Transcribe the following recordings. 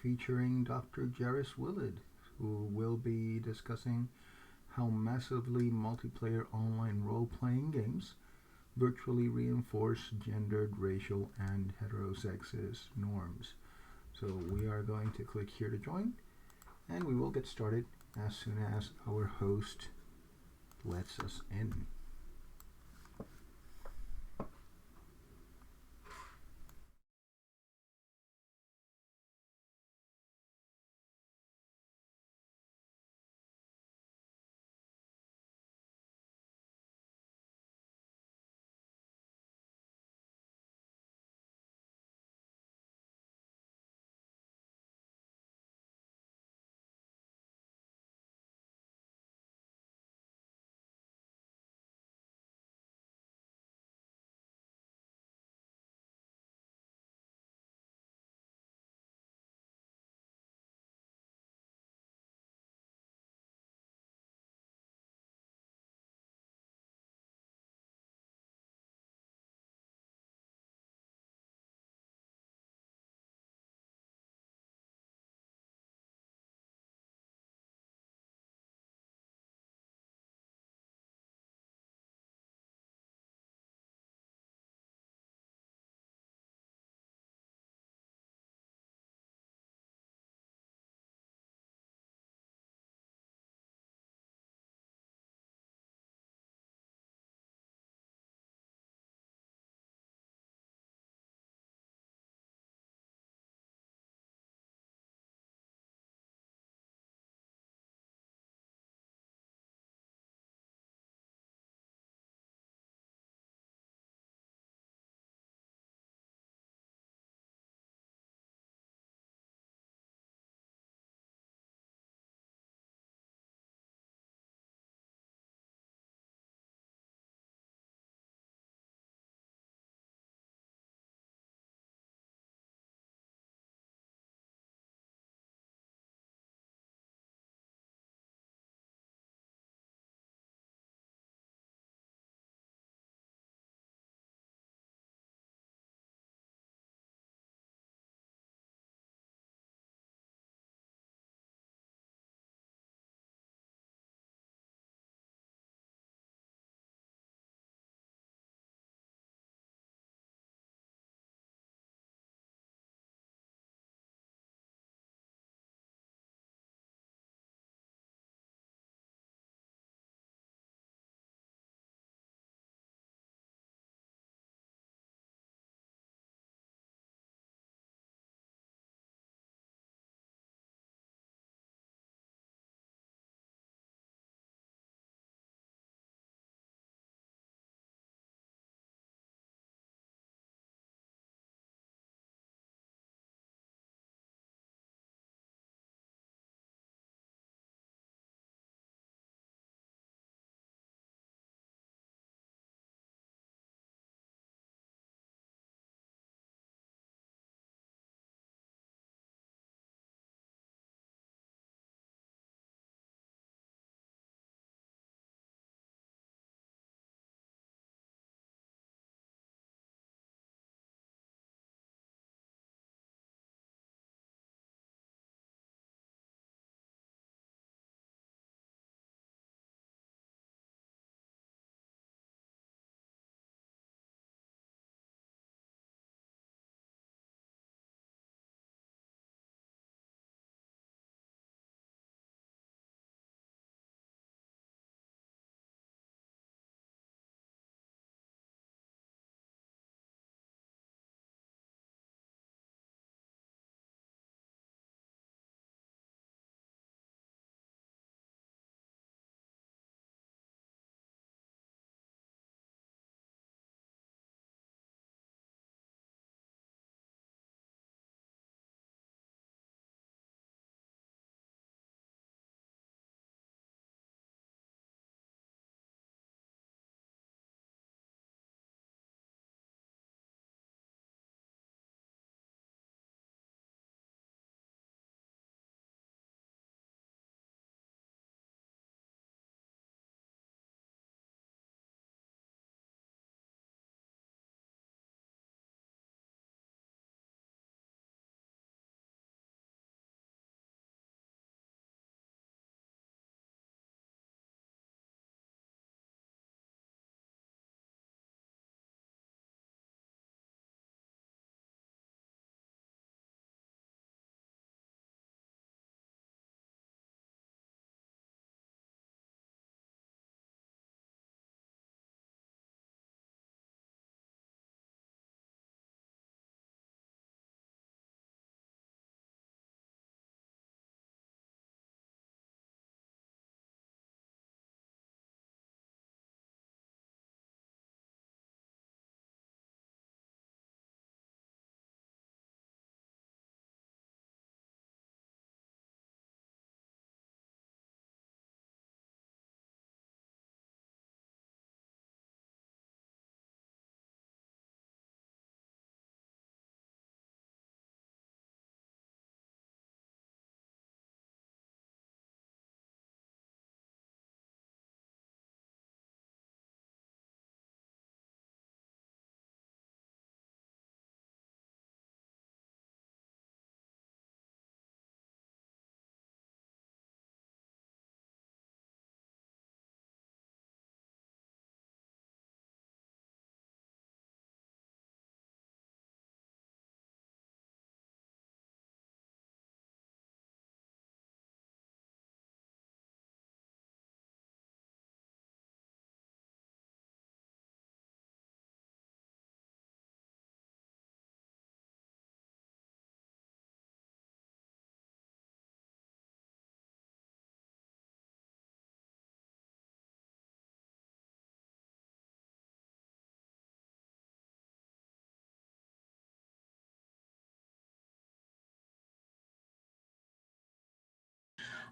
featuring Dr. Jarryd Willard, who will be discussing how massively multiplayer online role playing games virtually reinforce gendered, racial, and heterosexist norms. So we are going to click here to join, and we will get started as soon as our host lets us in.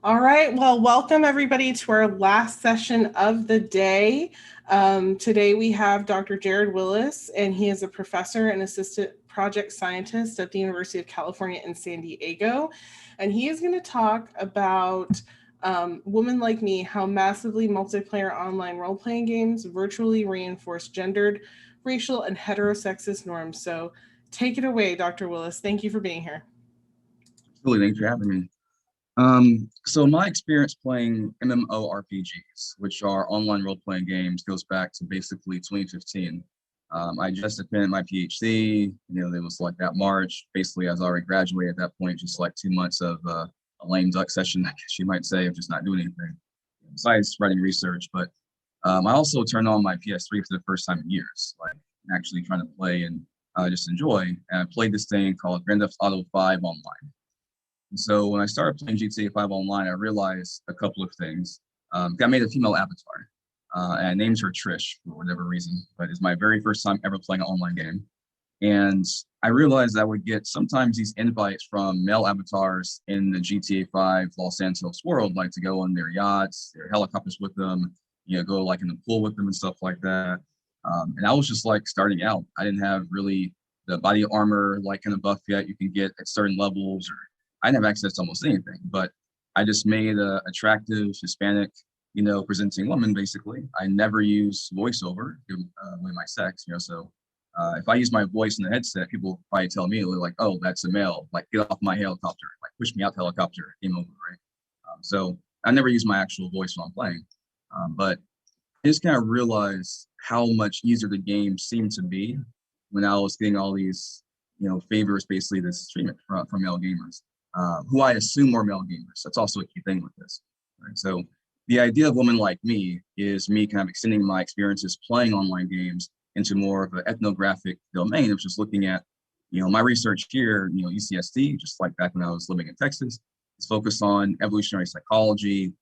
All right, well, welcome everybody to our last session of the day. Today we have Dr. Jarryd Willis, and he is a professor and assistant project scientist at the University of California in San Diego. And he is going to talk about Women Like Me, how massively multiplayer online role-playing games virtually reinforce gendered, racial, and heterosexist norms. So take it away, Dr. Willis. Thank you for being here. Absolutely, thanks for having me. So my experience playing MMORPGs, which are online role-playing games, goes back to basically 2015. I just defended my PhD. It was like that March, basically as I already graduated at that point, just like 2 months of a lame duck session, I guess you might say, of just not doing anything besides writing research. But I also turned on my PS3 for the first time in years, like actually trying to play and just enjoy. And I played this thing called Grand Theft Auto 5 online. So when I started playing GTA 5 online, I realized a couple of things. I made a female avatar, and I named her Trish for whatever reason, but it's my very first time ever playing an online game. And I realized I would get sometimes these invites from male avatars in the GTA 5 Los Santos world, like to go on their yachts, their helicopters with them, go like in the pool with them and stuff like that. And I was just like starting out. I didn't have really the body armor like in a buff yet you can get at certain levels, or I didn't have access to almost anything, but I just made a attractive Hispanic, presenting woman, basically. I never use voiceover with my sex, so if I use my voice in the headset, people probably tell me, like, oh, that's a male, like, get off my helicopter, like, push me out the helicopter, game over, right? So I never use my actual voice when I'm playing, but I just kind of realized how much easier the game seemed to be when I was getting all these, favors, basically, this treatment from male gamers. Who I assume are male gamers. That's also a key thing with this. Right? So the idea of Women Like Me is me kind of extending my experiences playing online games into more of an ethnographic domain of just looking at, my research here, UCSD, just like back when I was living in Texas, is focused on evolutionary psychology,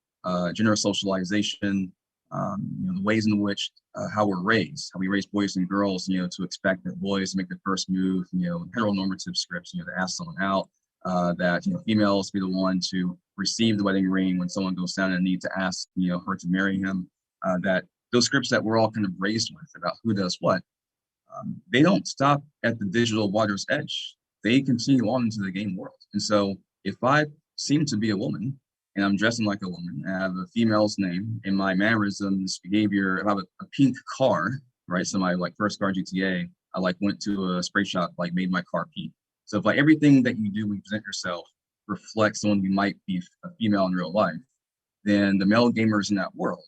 gender socialization, the ways in which how we're raised, how we raise boys and girls, to expect that boys make the first move, heteronormative scripts, to ask someone out, that females be the one to receive the wedding ring when someone goes down and need to ask her to marry him. That those scripts that we're all kind of raised with about who does what, they don't stop at the digital water's edge. They continue on into the game world. And so if I seem to be a woman and I'm dressing like a woman, I have a female's name in my mannerisms, behavior, if I have a pink car, right? So my like first car GTA, I like went to a spray shop, like made my car pink. So if like everything that you do when you present yourself reflects someone you might be a female in real life, then the male gamers in that world,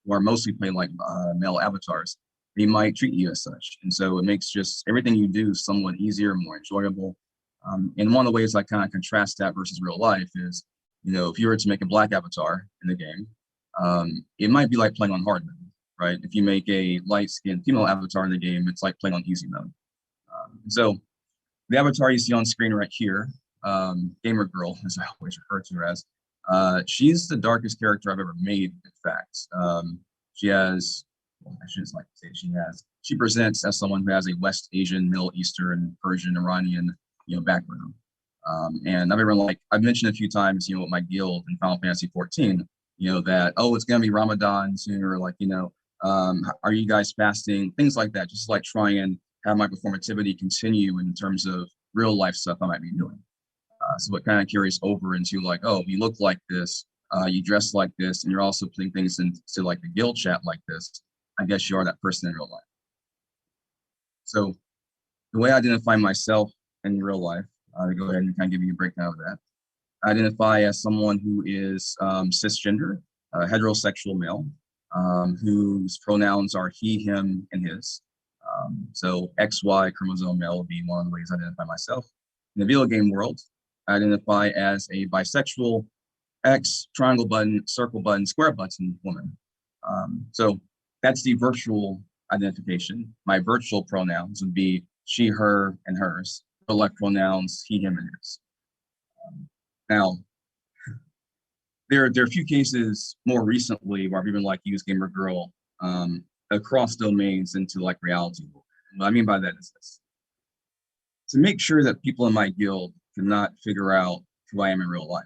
who are mostly playing like male avatars, they might treat you as such. And so it makes just everything you do somewhat easier, more enjoyable. And one of the ways I kind of contrast that versus real life is, if you were to make a black avatar in the game, it might be like playing on hard mode, right? If you make a light-skinned female avatar in the game, it's like playing on easy mode. So the avatar you see on screen right here, Gamer Girl, as I always refer to her as, she's the darkest character I've ever made, in fact. She has, well, I shouldn't like to say she presents as someone who has a West Asian, Middle Eastern, Persian, Iranian, background. And I've mentioned a few times, with my guild in Final Fantasy 14, that, oh, it's going to be Ramadan soon, or like, are you guys fasting? Things like that, just like try and have my performativity continue in terms of real life stuff I might be doing. So it kind of carries over into like, oh, you look like this, you dress like this, and you're also putting things into like the guild chat like this. I guess you are that person in real life. So the way I identify myself in real life, to go ahead and kind of give you a breakdown of that. I identify as someone who is cisgender, heterosexual male, whose pronouns are he, him, and his. So XY chromosome male would be one of the ways I identify myself. In the video game world, I identify as a bisexual X, triangle button, circle button, square button woman. So that's the virtual identification. My virtual pronouns would be she, her, and hers. Real life pronouns, he, him, and his. Now, there are a few cases more recently where I've even like used Gamer Girl across domains into like reality. What I mean by that is this: to make sure that people in my guild cannot figure out who I am in real life,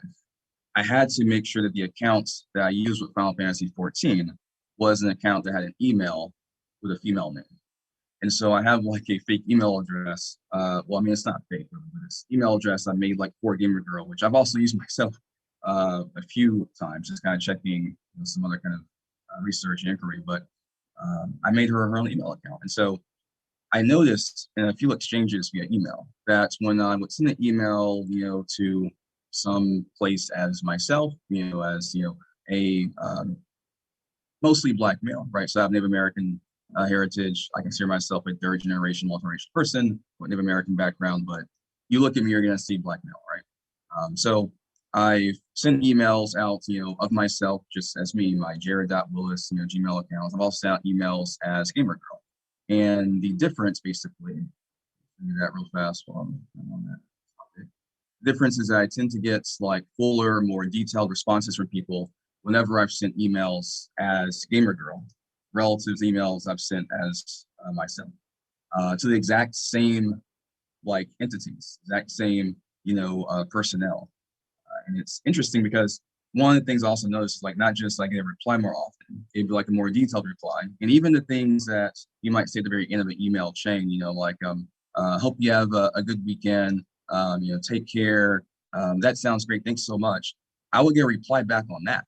I had to make sure that the account that I used with Final Fantasy 14 was an account that had an email with a female name. And so I have like a fake email address. Well, I mean, it's not fake, but it's email address I made like for Gamer Girl, which I've also used myself a few times, just kind of checking some other kind of research and inquiry. But I made her own email account. And so I noticed in a few exchanges via email that when I would send an email, to some place as myself, as, a mostly Black male, right? So I have Native American heritage. I consider myself a third generation multiracial person with Native American background, but you look at me, you're going to see Black male, right? So I've sent emails out, of myself just as me, my Jarryd.Willis, Gmail accounts. I've also sent out emails as Gamer Girl. And the difference, basically, do that real fast while I'm on that topic. The difference is that I tend to get like fuller, more detailed responses from people whenever I've sent emails as Gamer Girl, relative to emails I've sent as myself, to the exact same like entities, exact same personnel. And it's interesting because one of the things I also noticed is like not just like a reply more often, it'd be like a more detailed reply. And even the things that you might say at the very end of an email chain, like hope you have a good weekend, take care. That sounds great. Thanks so much. I would get a reply back on that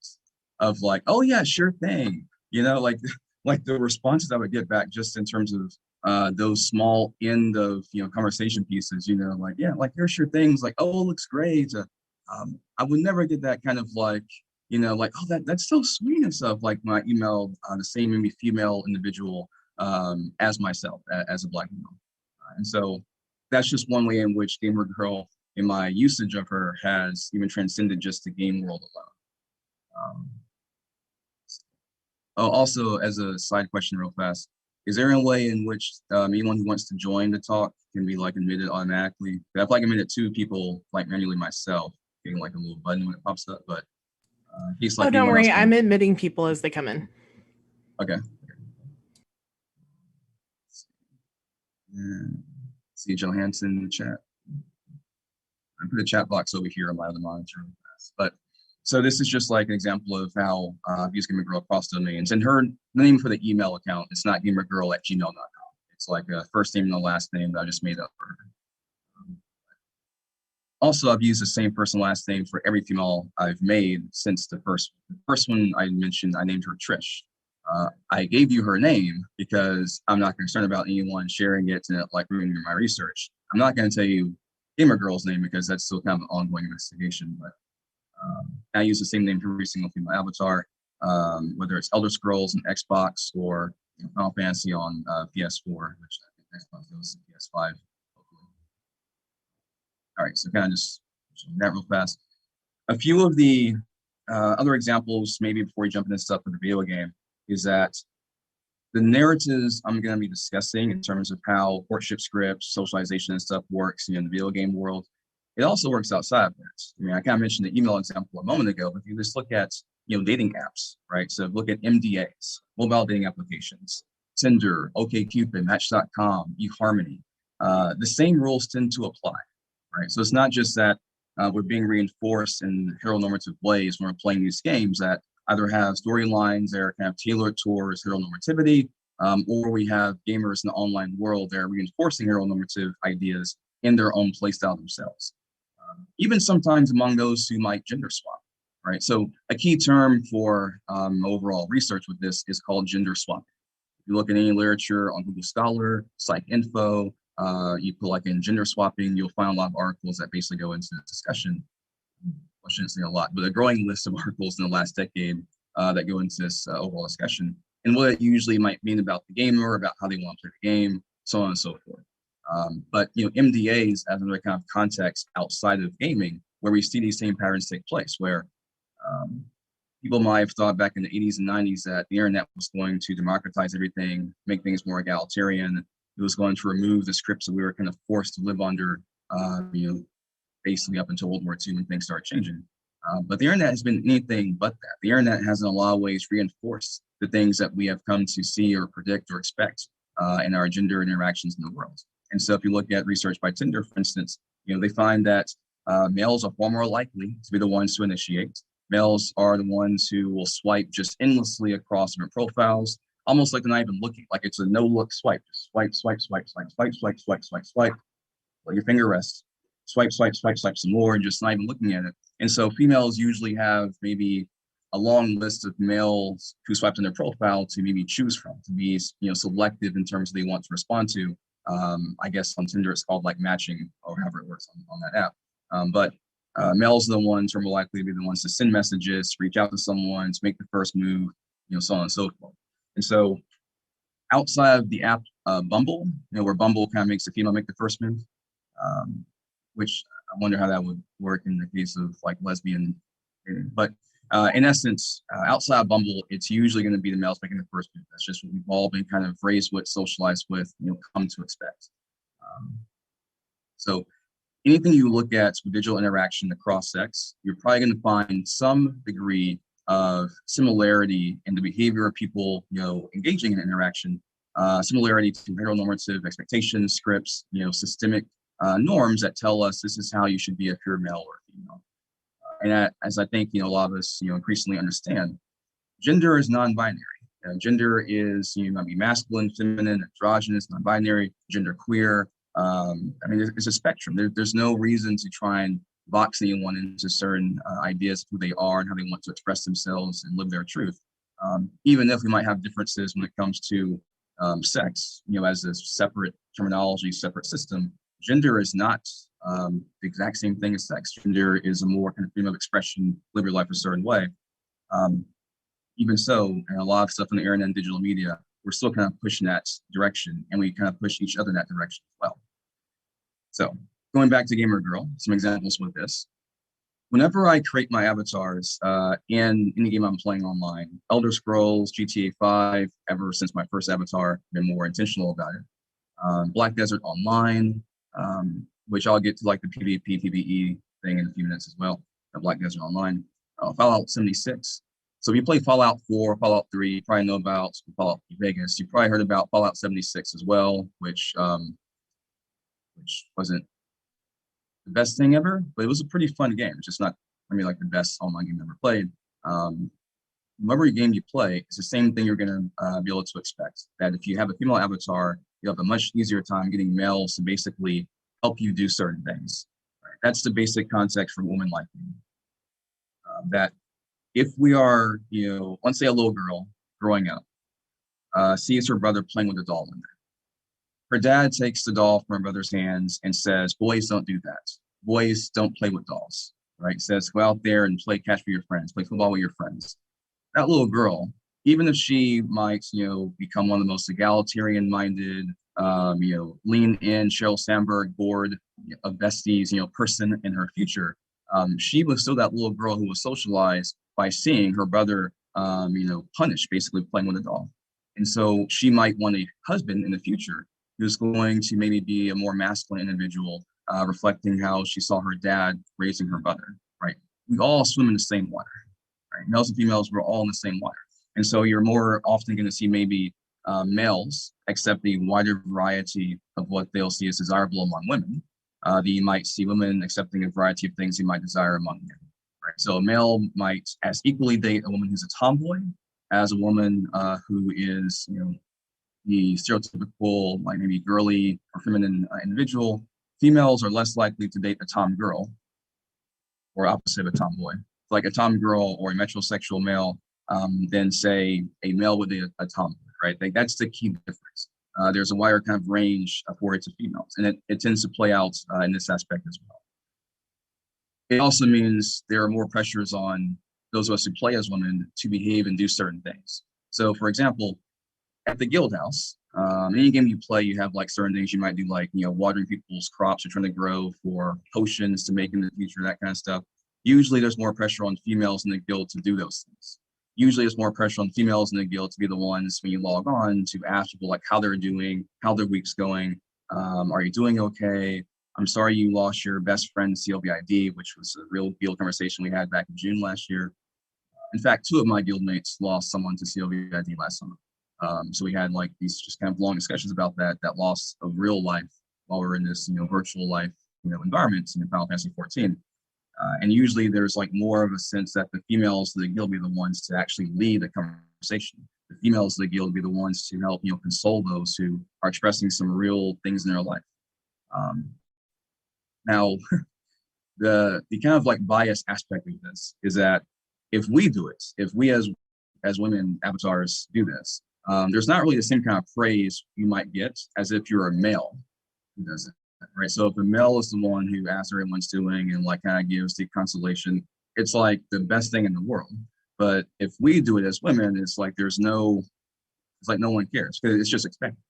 of like, oh yeah, sure thing. Like the responses I would get back just in terms of those small end of conversation pieces, like, yeah, like here's sure things, like, oh, it looks great. I would never get that kind of like, like, oh, that's so sweet and stuff, like when I emailed the same maybe female individual as myself, as a Black male. And so that's just one way in which Gamer Girl, in my usage of her, has even transcended just the game world alone. Also, as a side question real fast, is there a way in which anyone who wants to join the talk can be like admitted automatically? I've like admitted 2 people like manually myself, getting like a little button when it pops up, but he's like, oh, don't worry, I'm admitting people as they come in. Okay. See Johansson in the chat. I put a chat box over here on my other monitor. But so this is just like an example of how I've used Gamer Girl across domains. And her name for the email account, it's not gamergirl@gmail.com. It's like a first name and a last name that I just made up for her. Also, I've used the same first and last name for every female I've made since the first one I mentioned. I named her Trish. I gave you her name because I'm not concerned about anyone sharing it and like ruining my research. I'm not going to tell you Gamer Girl's name because that's still kind of an ongoing investigation. But I use the same name for every single female avatar, whether it's Elder Scrolls and Xbox or Final Fantasy on PS4, which I think Xbox goes to PS5. All right, so kind of just that real fast. A few of the other examples, maybe before we jump into stuff with the video game, is that the narratives I'm going to be discussing in terms of how courtship scripts, socialization and stuff works in the video game world, it also works outside of that. I mean, I kind of mentioned the email example a moment ago, but if you just look at dating apps, right? So look at MDAs, mobile dating applications, Tinder, OkCupid, Match.com, eHarmony. The same rules tend to apply. Right, so it's not just that we're being reinforced in heteronormative ways when we're playing these games that either have storylines that are kind of tailored towards heteronormativity, or we have gamers in the online world that are reinforcing heteronormative ideas in their own playstyle themselves. Even sometimes among those who might gender swap, right? So a key term for overall research with this is called gender swapping. If you look at any literature on Google Scholar, PsycInfo, you put like in gender swapping, you'll find a lot of articles that basically go into this discussion. I shouldn't say a lot, but a growing list of articles in the last decade that go into this overall discussion and what it usually might mean about the gamer, about how they want to play the game, so on and so forth. But MDAs as another kind of context outside of gaming, where we see these same patterns take place, where people might have thought back in the 80s and 90s that the internet was going to democratize everything, make things more egalitarian. It was going to remove the scripts that we were kind of forced to live under, basically up until World War II when things started changing. But the internet has been anything but that. The internet has in a lot of ways reinforced the things that we have come to see or predict or expect in our gender interactions in the world. And so if you look at research by Tinder, for instance, they find that Males are far more likely to be the ones to initiate. Males are the ones who will swipe just endlessly across different profiles, almost like they're not even looking, like it's a no-look swipe. Just swipe, swipe, swipe, swipe, swipe, swipe, swipe, swipe, swipe. Let your finger rest. Swipe, swipe, swipe, swipe some more, and just not even looking at it. And so females usually have maybe a long list of males who swiped on their profile to maybe choose from, to be selective in terms of they want to respond to. I guess on Tinder it's called like matching, or however it works on that app. But males are the ones who are more likely to be the ones to send messages, reach out to someone, to make the first move, so on and so forth. And so outside of the app Bumble, where Bumble kind of makes the female make the first move, which I wonder how that would work in the case of like lesbian. But in essence, outside of Bumble, it's usually going to be the males making the first move. That's just what we've all been kind of raised with, socialized with, come to expect. So anything you look at with digital interaction across sex, you're probably going to find some degree of similarity in the behavior of people, engaging in interaction, similarity to heteronormative expectations, scripts, systemic norms that tell us this is how you should be if you're male or female. And as I think, a lot of us, increasingly understand, gender is non-binary. Gender is, might be masculine, feminine, androgynous, non-binary, genderqueer. It's a spectrum. There's no reason to try and box anyone into certain ideas of who they are and how they want to express themselves and live their truth. Even if we might have differences when it comes to sex, as a separate terminology, separate system, gender is not the exact same thing as sex. Gender is a more kind of freedom of expression, live your life a certain way. Even so, and a lot of stuff in the internet and digital media, we're still kind of pushing that direction, and we kind of push each other in that direction as well. So going back to Gamer Girl, some examples with this. Whenever I create my avatars in any game I'm playing online, Elder Scrolls, GTA 5, ever since my first avatar, been more intentional about it. Black Desert Online, which I'll get to like the PvP, PvE thing in a few minutes as well, Black Desert Online. Fallout 76. So if you play Fallout 4, Fallout 3, you probably know about Fallout Vegas. You probably heard about Fallout 76 as well, which wasn't the best thing ever, but it was a pretty fun game. It's just not, like the best online game I've ever played. Whatever game you play, it's the same thing you're going to be able to expect. That if you have a female avatar, you have a much easier time getting males to basically help you do certain things. Right? That's the basic context for women like me. That if we are, let's say a little girl growing up, sees her brother playing with a doll in there. Her dad takes the doll from her brother's hands and says, boys don't do that. Boys don't play with dolls, right? Says, go out there and play catch with your friends, play football with your friends. That little girl, even if she might, become one of the most egalitarian-minded, lean in Sheryl Sandberg board of besties, person in her future, she was still that little girl who was socialized by seeing her brother, punished, basically playing with a doll. And so she might want a husband in the future who's going to maybe be a more masculine individual, reflecting how she saw her dad raising her brother, right? We all swim in the same water, right? Males and females, we're all in the same water. And so you're more often going to see maybe males accept a wider variety of what they'll see as desirable among women. You might see women accepting a variety of things you might desire among men. Right? So a male might as equally date a woman who's a tomboy as a woman who is, the stereotypical, like maybe girly or feminine individual. Females are less likely to date a tom girl, or opposite of a tomboy. Like a tom girl or a metrosexual male than say a male with a tomboy, right? That's the key difference. There's a wider kind of range for it to females, and it tends to play out in this aspect as well. It also means there are more pressures on those of us who play as women to behave and do certain things. So for example, at the guild house, any game you play, you have like certain things you might do, like, watering people's crops or trying to grow for potions to make in the future, that kind of stuff. Usually there's more pressure on females in the guild to do those things. Usually there's more pressure on females in the guild to be the ones when you log on to ask people like how they're doing, how their week's going. Are you doing okay? I'm sorry you lost your best friend CLBID, which was a real guild conversation we had back in June last year. In fact, 2 of my guildmates lost someone to CLBID last summer. So we had like these just kind of long discussions about that loss of real life while we're in this, virtual life environments in Final Fantasy 14. And usually there's like more of a sense that the females of the guild be the ones to actually lead the conversation. The females of the guild be the ones to help, console those who are expressing some real things in their life. Now, the kind of like bias aspect of this is that if we do it, if we as women avatars do this, there's not really the same kind of praise you might get as if you're a male who does it. Right. So if a male is the one who asks how everyone's doing and like kind of gives the consolation, it's like the best thing in the world. But if we do it as women, it's like no one cares because it's just expected.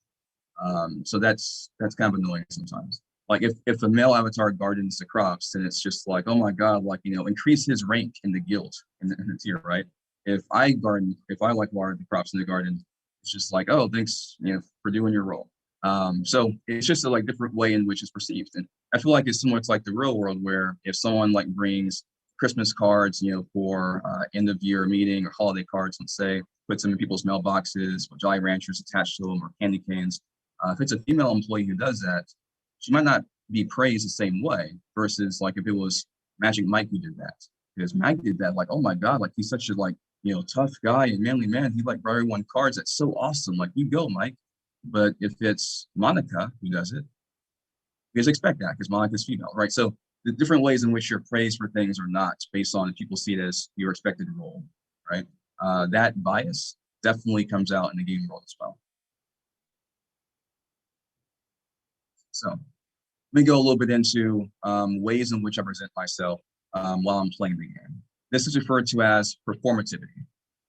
So that's kind of annoying sometimes. Like if a male avatar gardens the crops, then it's just like, oh my God, like, increase his rank in the guild in the tier, right? If I like water the crops in the garden, it's just like, oh, thanks, for doing your role. So it's just a like different way in which it's perceived. And I feel like it's similar to like the real world where if someone like brings Christmas cards, for end of year meeting or holiday cards, let's say, puts them in people's mailboxes with Jolly Ranchers attached to them or candy canes. If it's a female employee who does that, she might not be praised the same way versus like if it was Magic Mike who did that. Because Mike did that, like, oh my God, like he's such a like, tough guy and manly man. He like brought everyone cards. That's so awesome. Like you go, Mike. But if it's Monica who does it, you guys expect that because Monica's female, right? So the different ways in which you're praised for things or not based on if people see it as your expected role, right? That bias definitely comes out in the gaming world as well. So let me go a little bit into ways in which I present myself while I'm playing the game. This is referred to as performativity.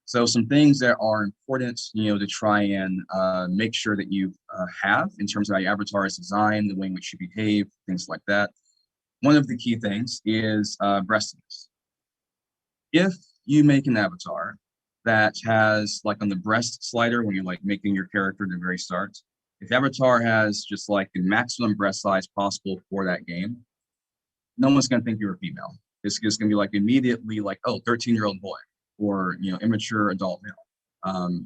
So some things that are important, to try and make sure that you have in terms of how your avatar is designed, the way in which you behave, things like that. One of the key things is breastiness. If you make an avatar that has like on the breast slider when you're like making your character at the very start, if the avatar has just like the maximum breast size possible for that game, no one's going to think you're a female. It's just going to be like immediately like, oh, 13-year-old boy. Or immature adult male.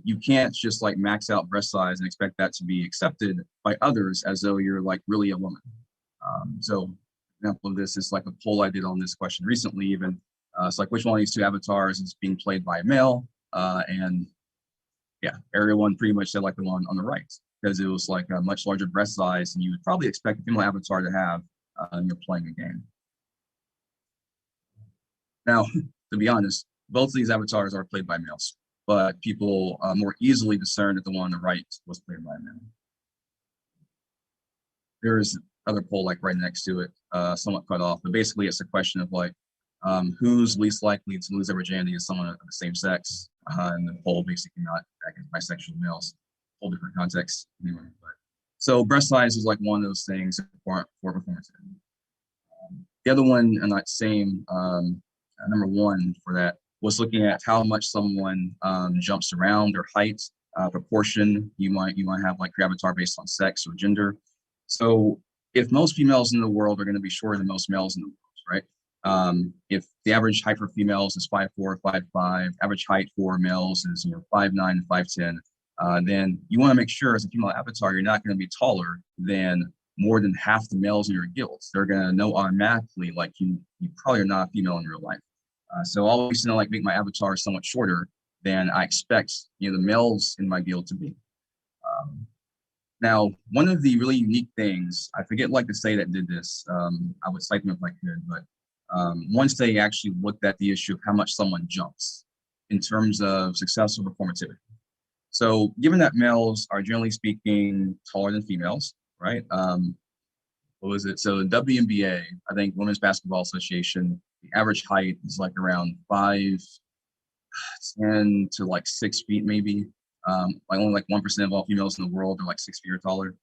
You can't just like max out breast size and expect that to be accepted by others as though you're like really a woman. So example of this is like a poll I did on this question recently even. It's like which one of these two avatars is being played by a male? And yeah, everyone pretty much said like the one on the right because it was like a much larger breast size and you would probably expect a female avatar to have when you're playing a game. Now, to be honest, both of these avatars are played by males, but people more easily discern that the one on the right was played by a male. There's other poll like right next to it, somewhat cut off, but basically it's a question of like, who's least likely to lose their virginity is someone of the same sex, and the poll basically not against bisexual males, whole different context anyway. But so breast size is like one of those things for performativity. The other one, and that same number one for that was looking at how much someone jumps around, their height, proportion. You might have like your avatar based on sex or gender. So if most females in the world are going to be shorter than most males in the world, right? If the average height for females is 5'4", 5'5", average height for males is 5'9", 5'10", then you want to make sure as a female avatar you're not going to be taller than more than half the males in your guilds. They're going to know automatically like you probably are not a female in real life. So I always like make my avatar somewhat shorter than I expect the males in my guild to be. Now, one of the really unique things, I forget like to say that did this, I would cite them if I could, but once they actually looked at the issue of how much someone jumps in terms of successful performativity. So given that males are generally speaking taller than females, right? What was it? So the WNBA, I think Women's Basketball Association, the average height is like around 5'10" to like 6 feet maybe. Like only like 1% of all females in the world are like 6 feet or taller.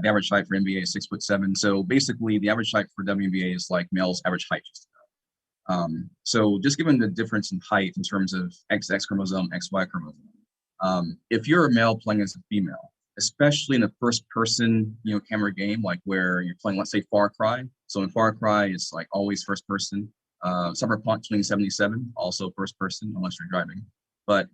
The average height for NBA is 6'7". So basically the average height for WNBA is like male's average height. So just given the difference in height in terms of XX chromosome, XY chromosome, if you're a male playing as a female, especially in a first person, camera game, like where you're playing, let's say Far Cry. So in Far Cry, it's like always first person. Cyberpunk 2077, also first person, unless you're driving. But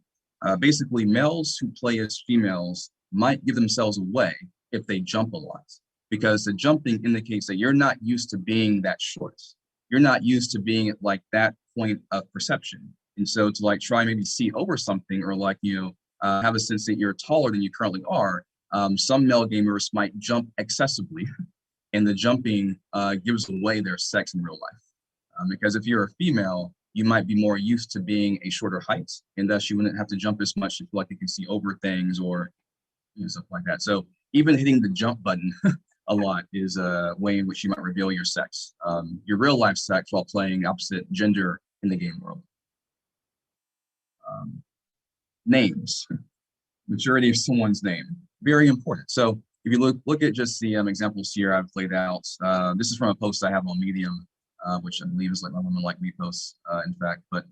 basically males who play as females might give themselves away if they jump a lot because the jumping indicates that you're not used to being that short. You're not used to being at like that point of perception. And so to like try maybe see over something or like, have a sense that you're taller than you currently are, some male gamers might jump excessively, and the jumping gives away their sex in real life. Because if you're a female, you might be more used to being a shorter height, and thus you wouldn't have to jump as much to feel like you can see over things or stuff like that. So even hitting the jump button a lot is a way in which you might reveal your sex, your real life sex, while playing opposite gender in the game world. Names, maturity of someone's name, very important. So if you look at just the examples here I've laid out, this is from a post I have on Medium, which I believe is like my Women Like Me post, in fact, but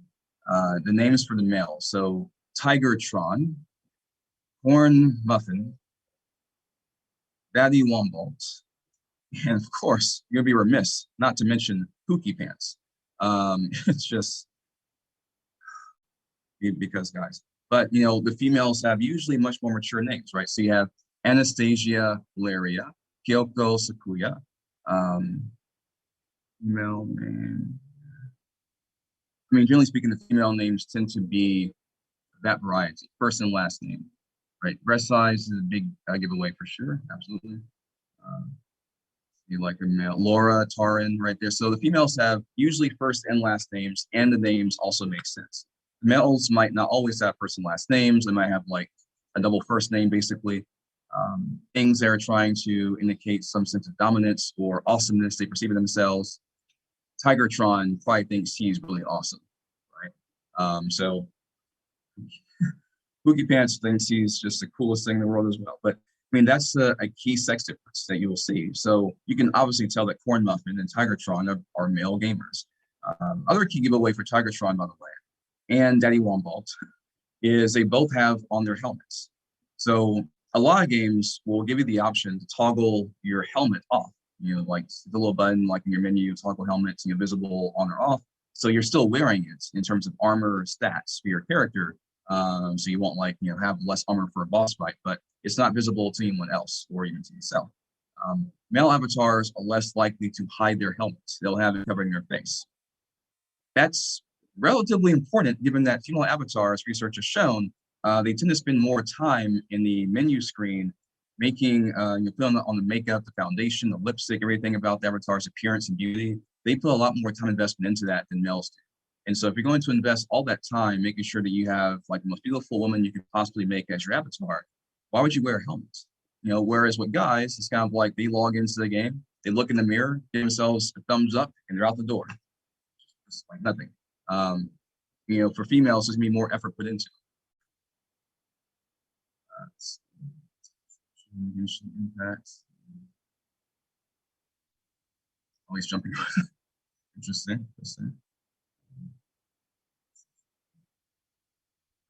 the names for the male. So Tigertron, Corn Muffin, Daddy Wombalt, and of course, you'll be remiss not to mention Pookie Pants. It's just because guys. But the females have usually much more mature names, right? So you have Anastasia Valeria, Kyoko Sakuya, female name. I mean, generally speaking, the female names tend to be that variety, first and last name, right? Breast size is a big giveaway for sure, absolutely. You like a male, Laura, Tarin, right there. So the females have usually first and last names, and the names also make sense. Males might not always have first and last names. They might have like a double first name, basically. Things they're trying to indicate some sense of dominance or awesomeness they perceive of themselves. Tigertron probably thinks he's really awesome, right? So Pookie Pants thinks he's just the coolest thing in the world as well. But I mean, that's a key sex difference that you will see. So you can obviously tell that Corn Muffin and Tigertron are male gamers. Other key giveaway for Tigertron, by the way, and Daddy Wombalt, is they both have on their helmets. So a lot of games will give you the option to toggle your helmet off, like the little button like in your menu, toggle helmets, visible on or off. So you're still wearing it in terms of armor stats for your character. So you won't have less armor for a boss fight, but it's not visible to anyone else or even to yourself. Male avatars are less likely to hide their helmets. They'll have it covering their face. That's relatively important given that female avatars, research has shown, they tend to spend more time in the menu screen making, put on the makeup, the foundation, the lipstick, everything about the avatar's appearance and beauty. They put a lot more time investment into that than males do. And so if you're going to invest all that time making sure that you have like the most beautiful woman you could possibly make as your avatar, why would you wear a helmet? Whereas with guys, it's kind of like they log into the game, they look in the mirror, give themselves a thumbs up, and they're out the door. It's like nothing. For females, there's gonna be more effort put into it. Impacts. Always jumping. Interesting.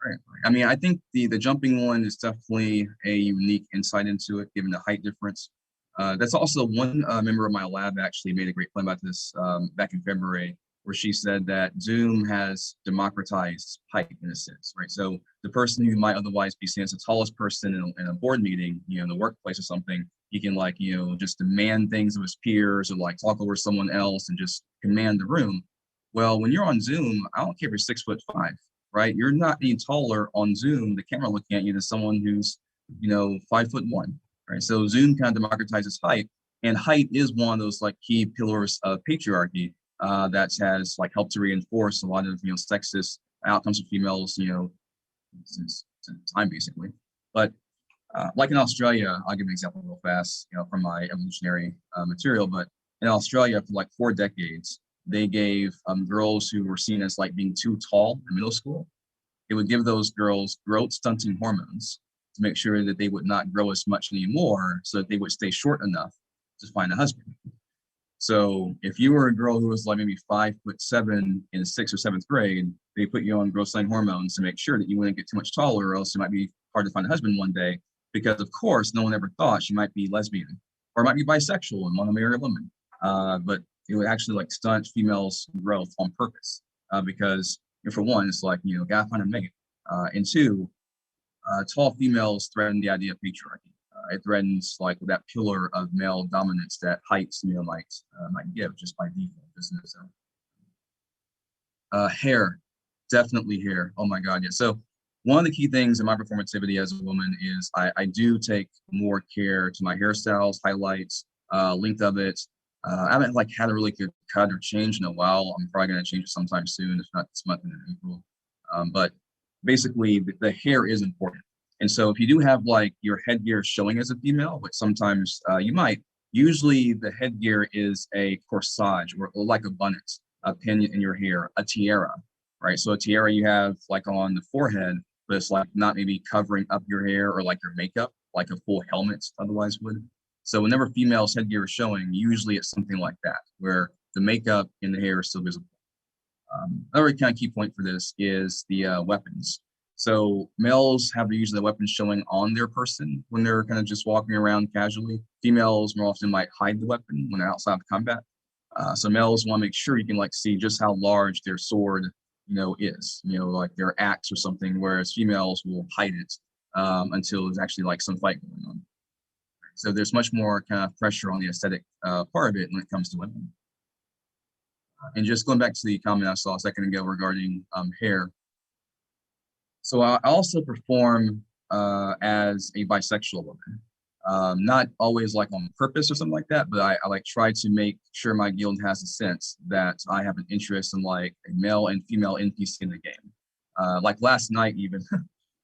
Right. I mean, I think the jumping one is definitely a unique insight into it, given the height difference. That's also one member of my lab actually made a great point about this back in February, where she said that Zoom has democratized height in a sense, right? So the person who might otherwise be seen as the tallest person in a board meeting, in the workplace or something, he can just demand things of his peers or like talk over someone else and just command the room. Well, when you're on Zoom, I don't care if you're 6'5", right? You're not any taller on Zoom, the camera looking at you, than someone who's, 5'1", right? So Zoom kind of democratizes height, and height is one of those like key pillars of patriarchy that has like helped to reinforce a lot of sexist outcomes for females, since time basically. But like in Australia, I'll give an example real fast, from my evolutionary material. But in Australia, for like 4 decades, they gave girls who were seen as like being too tall in middle school, it would give those girls growth stunting hormones to make sure that they would not grow as much anymore, so that they would stay short enough to find a husband. So if you were a girl who was like maybe 5'7" in 6th or 7th grade, they put you on growth stunting hormones to make sure that you wouldn't get too much taller, or else it might be hard to find a husband one day, because of course no one ever thought she might be lesbian or might be bisexual and want to marry a woman. But it would actually like stunt females' growth on purpose, because for one, it's like, gotta find a mate, and two, tall females threaten the idea of patriarchy. It threatens like that pillar of male dominance that heights might give just by default, just in itself. Hair, definitely hair. Oh my God, yeah. So one of the key things in my performativity as a woman is I do take more care to my hairstyles, highlights, length of it. I haven't like had a really good cut or change in a while. I'm probably gonna change it sometime soon, if not this month in April. But basically the hair is important. And so if you do have like your headgear showing as a female, which sometimes you might, usually the headgear is a corsage or like a bonnet, a pin in your hair, a tiara, right? So a tiara you have like on the forehead, but it's like not maybe covering up your hair or like your makeup, like a full helmet otherwise would. So whenever females headgear is showing, usually it's something like that, where the makeup and the hair is still visible. Another kind of key point for this is the weapons. So males have usually the weapons showing on their person when they're kind of just walking around casually. Females more often might hide the weapon when they're outside of combat. So males want to make sure you can like see just how large their sword, is, like their axe or something, whereas females will hide it until there's actually like some fight going on. So there's much more kind of pressure on the aesthetic part of it when it comes to women. And just going back to the comment I saw a second ago regarding hair. So I also perform as a bisexual woman. Not always like on purpose or something like that, but I like try to make sure my guild has a sense that I have an interest in like a male and female NPC in the game. Like last night even,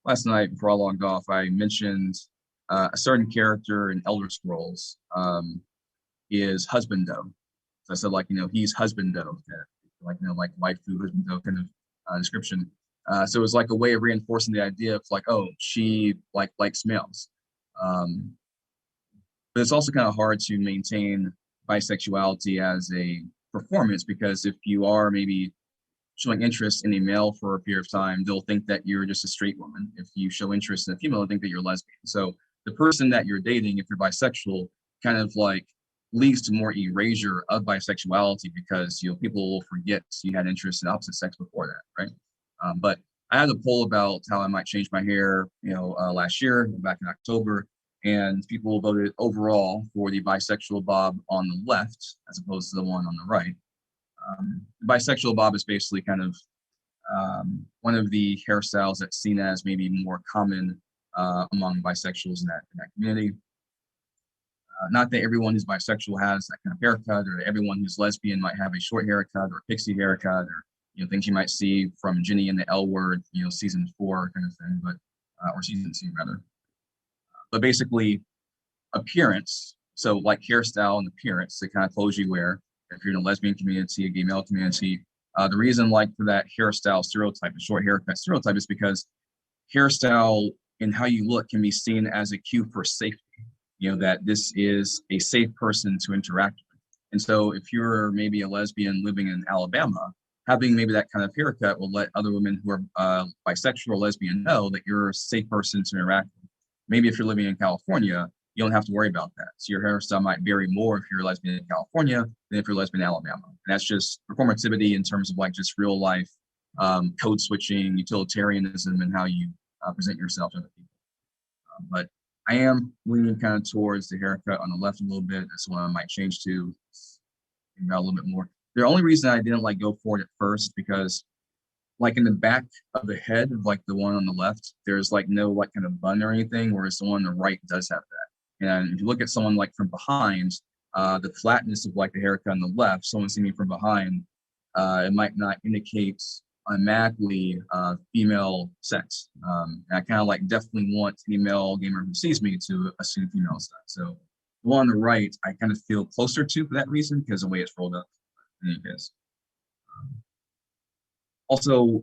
last night before I logged off, I mentioned a certain character in Elder Scrolls is husbando. So I said like, he's husbando, like, like waifu, husbando kind of description. So it was like a way of reinforcing the idea of like, oh, she likes males. But it's also kind of hard to maintain bisexuality as a performance, because if you are maybe showing interest in a male for a period of time, they'll think that you're just a straight woman. If you show interest in a female, they'll think that you're lesbian. So the person that you're dating, if you're bisexual, kind of like leads to more erasure of bisexuality, because people will forget you had interest in opposite sex before that, right? But I had a poll about how I might change my hair, last year, back in October, and people voted overall for the bisexual bob on the left as opposed to the one on the right. The bisexual bob is basically kind of one of the hairstyles that's seen as maybe more common among bisexuals in that community. Not that everyone who's bisexual has that kind of haircut, or everyone who's lesbian might have a short haircut or a pixie haircut, or things you might see from Ginny and the L Word, season 4 kind of thing, but or season 2 rather. But basically, appearance. So like hairstyle and appearance, the kind of clothes you wear. If you're in a lesbian community, a gay male community, the reason like for that hairstyle stereotype, a short haircut stereotype, is because hairstyle and how you look can be seen as a cue for safety. That this is a safe person to interact with. And so if you're maybe a lesbian living in Alabama, having maybe that kind of haircut will let other women who are bisexual or lesbian know that you're a safe person to interact with. Maybe if you're living in California, you don't have to worry about that. So your hairstyle might vary more if you're a lesbian in California than if you're a lesbian in Alabama. And that's just performativity in terms of like just real life code switching, utilitarianism, and how you present yourself to other people. But I am leaning kind of towards the haircut on the left a little bit. That's what I might change to about a little bit more. The only reason I didn't like go for it at first, because like in the back of the head of like the one on the left, there's like no like kind of bun or anything, whereas the one on the right does have that. And if you look at someone like from behind, the flatness of like the haircut on the left, someone seeing me from behind, it might not indicate automatically female sex. And I kind of like definitely want the male gamer who sees me to assume female sex. So the one on the right, I kind of feel closer to for that reason, because the way it's rolled up. In any case. Also,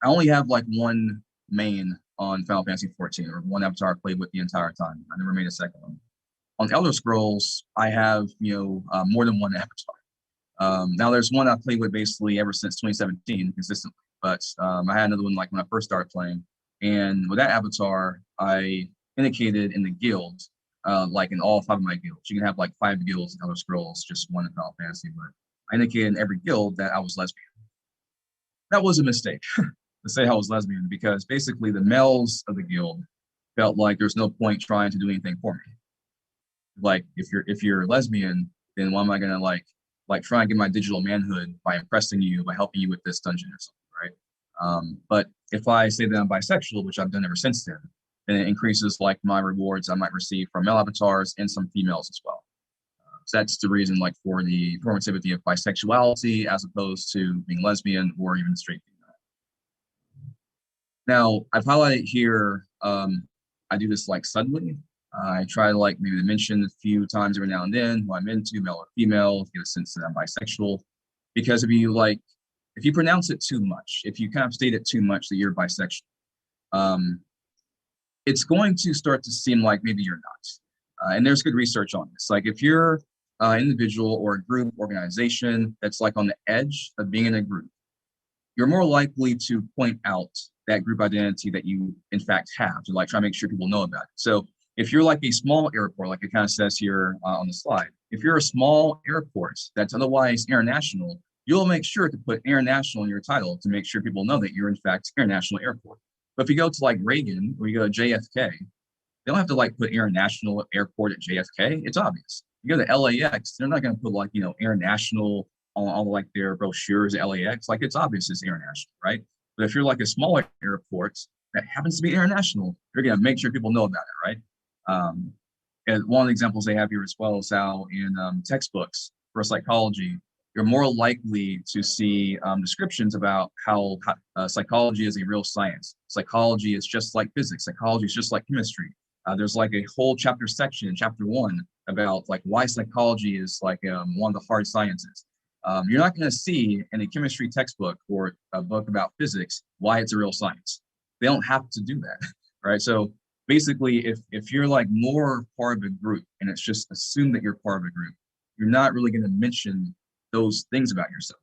I only have like one main on Final Fantasy 14, or one avatar I played with the entire time. I never made a second one. On Elder Scrolls, I have more than one avatar. Now there's one I played with basically ever since 2017 consistently, but I had another one like when I first started playing, and with that avatar, I indicated in the guild, like in all 5 of my guilds. You can have like 5 guilds in Elder Scrolls, just one in Final Fantasy, but I indicated in every guild that I was lesbian. That was a mistake to say I was lesbian, because basically the males of the guild felt like there's no point trying to do anything for me. Like if you're lesbian, then why am I gonna like try and get my digital manhood by impressing you, by helping you with this dungeon or something, right? But if I say that I'm bisexual, which I've done ever since then it increases like my rewards I might receive from male avatars and some females as well. So that's the reason like for the performativity of bisexuality as opposed to being lesbian or even straight female. Now I've highlighted here, I do this like subtly. I try to like maybe mention a few times every now and then who I'm into, male or female, to get a sense that I'm bisexual. Because if you pronounce it too much, if you kind of state it too much that you're bisexual, it's going to start to seem like maybe you're not. And there's good research on this. Like if you're an individual or a group organization that's like on the edge of being in a group, you're more likely to point out that group identity that you in fact have, to like try to make sure people know about it. So if you're like a small airport, like it kind of says here on the slide, if you're a small airport that's otherwise international, you'll make sure to put international in your title to make sure people know that you're in fact international airport. But if you go to like Reagan or you go to JFK, they don't have to like put international airport at JFK. It's obvious. You go to LAX, they're not going to put like, you know, international on all like their brochures at LAX. Like it's obvious it's international, right? But if you're like a smaller airport that happens to be international, you're going to make sure people know about it, right? And one of the examples they have here as well is how in textbooks for psychology, you're more likely to see descriptions about how psychology is a real science. Psychology is just like physics. Psychology is just like chemistry. There's like a whole chapter section in chapter 1 about like why psychology is like one of the hard sciences. You're not going to see in a chemistry textbook or a book about physics why it's a real science. They don't have to do that, right? So basically, if you're like more part of a group and it's just assumed that you're part of a group, you're not really going to mention those things about yourself.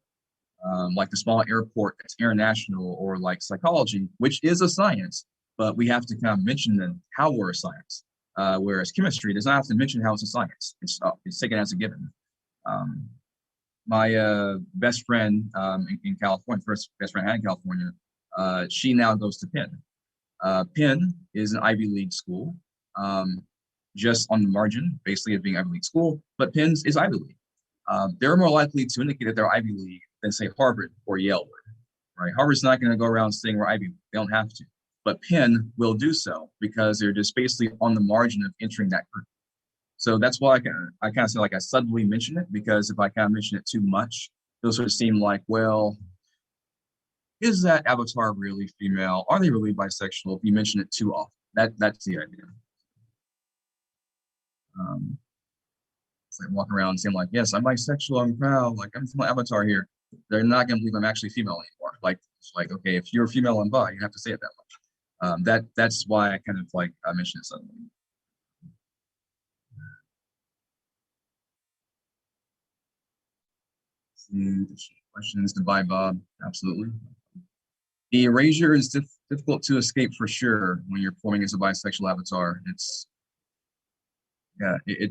Like the small airport that's international, or like psychology, which is a science, but we have to kind of mention then how we're a science. Whereas chemistry does not have to mention how it's a science. It's taken as a given. My best friend in California, first best friend I had in California, she now goes to Penn. Penn is an Ivy League school, just on the margin, basically, of being Ivy League school, but Penn is Ivy League. They're more likely to indicate that they're Ivy League than say Harvard or Yale would, right? Harvard's not going to go around saying we're Ivy League. They don't have to, but Penn will do so because they're just basically on the margin of entering that group. So that's why I kind of say like I subtly mention it, because if I kind of mention it too much, it'll sort of seem like, well, is that avatar really female? Are they really bisexual? If you mention it too often, that's the idea. It's like walking around saying like, yes, I'm bisexual, I'm proud, like I'm my avatar here. They're not gonna believe I'm actually female anymore. Like, it's like, okay, if you're female and bi, you have to say it that much. That's why I kind of like I mentioned it suddenly. Questions to buy Bob, absolutely. The erasure is difficult to escape for sure when you're performing as a bisexual avatar. It's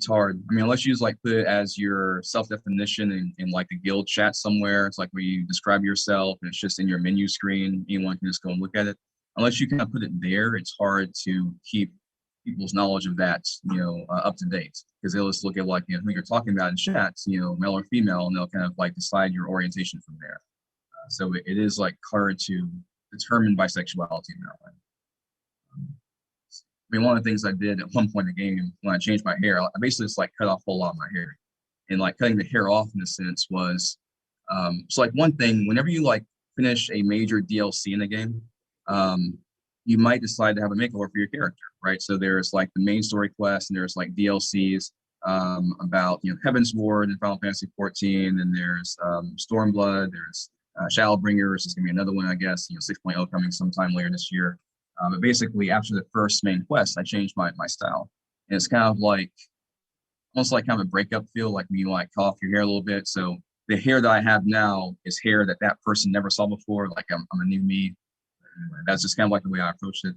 hard. I mean, unless you just like put it as your self-definition in like a guild chat somewhere. It's like where you describe yourself and it's just in your menu screen. Anyone can just go and look at it. Unless you kind of put it there, it's hard to keep people's knowledge of that, up to date, because they'll just look at like, who you're talking about in chats, male or female, and they'll kind of like decide your orientation from there. So it is like hard to determine bisexuality in that way. I mean, one of the things I did at one point in the game when I changed my hair, I basically just like cut off a whole lot of my hair. And like cutting the hair off in a sense was, so like one thing, whenever you like finish a major DLC in the game, you might decide to have a makeover for your character, right? So there's like the main story quest, and there's like DLCs about Heaven's Ward and Final Fantasy 14, and there's Stormblood, there's Shadowbringers. There's gonna be another one, I guess, 6.0 coming sometime later this year. But basically, after the first main quest, I changed my style, and it's kind of like almost like kind of a breakup feel, like when you like cut off your hair a little bit. So the hair that I have now is hair that person never saw before. Like I'm a new me. That's just kind of like the way I approached it.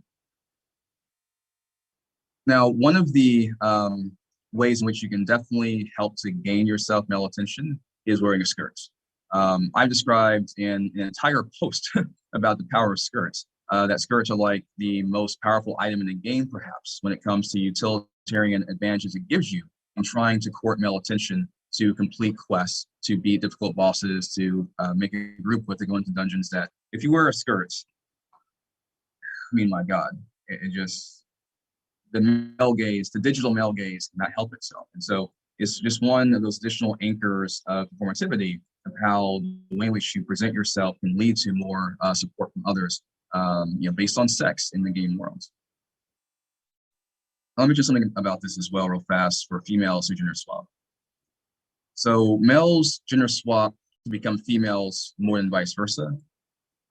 Now, one of the ways in which you can definitely help to gain yourself male attention is wearing a skirt. I've described in an entire post about the power of skirts. that skirts are like the most powerful item in the game, perhaps, when it comes to utilitarian advantages it gives you in trying to court male attention, to complete quests, to beat difficult bosses, to make a group with, to go into dungeons. That if you wear a skirt, I mean, my God, it just, the male gaze, the digital male gaze cannot help itself. And so it's just one of those additional anchors of performativity, of how the way in which you present yourself can lead to more support from others, based on sex in the game world. Let me just something about this as well, real fast, for females who gender swap. So males gender swap to become females more than vice versa.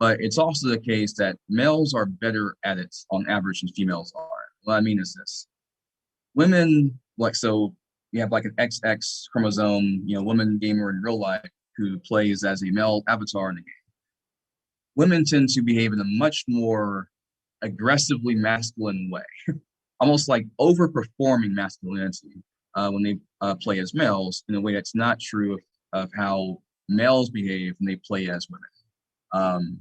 But it's also the case that males are better at it on average than females are. What I mean is this: women, like, so you have like an XX chromosome, woman gamer in real life who plays as a male avatar in the game. Women tend to behave in a much more aggressively masculine way, almost like overperforming masculinity when they play as males, in a way that's not true of how males behave when they play as women.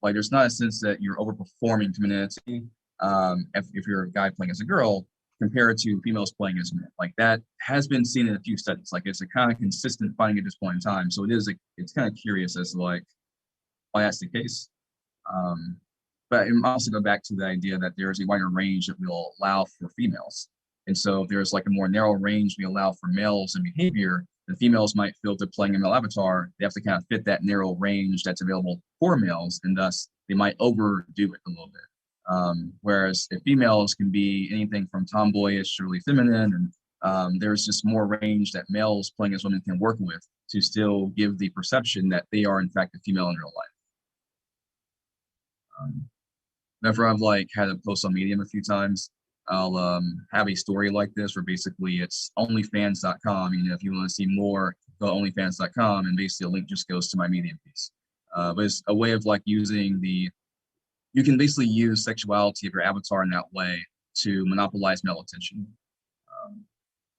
Like, there's not a sense that you're overperforming femininity if you're a guy playing as a girl compared to females playing as men. Like, that has been seen in a few studies. Like, it's a kind of consistent finding at this point in time. So it's kind of curious as to like why that's the case. But it also go back to the idea that there's a wider range that we'll allow for females. And so if there's like a more narrow range we allow for males in behavior, the females might feel they're playing a male avatar, they have to kind of fit that narrow range that's available for males, and thus they might overdo it a little bit. Whereas if females can be anything from tomboyish to really feminine, and there's just more range that males playing as women can work with to still give the perception that they are in fact a female in real life. Whenever I've like had a post on Medium a few times, I'll have a story like this where basically it's onlyfans.com. If you want to see more, go to onlyfans.com, and basically a link just goes to my Medium piece. But it's a way of like using you can basically use sexuality of your avatar in that way to monopolize male attention.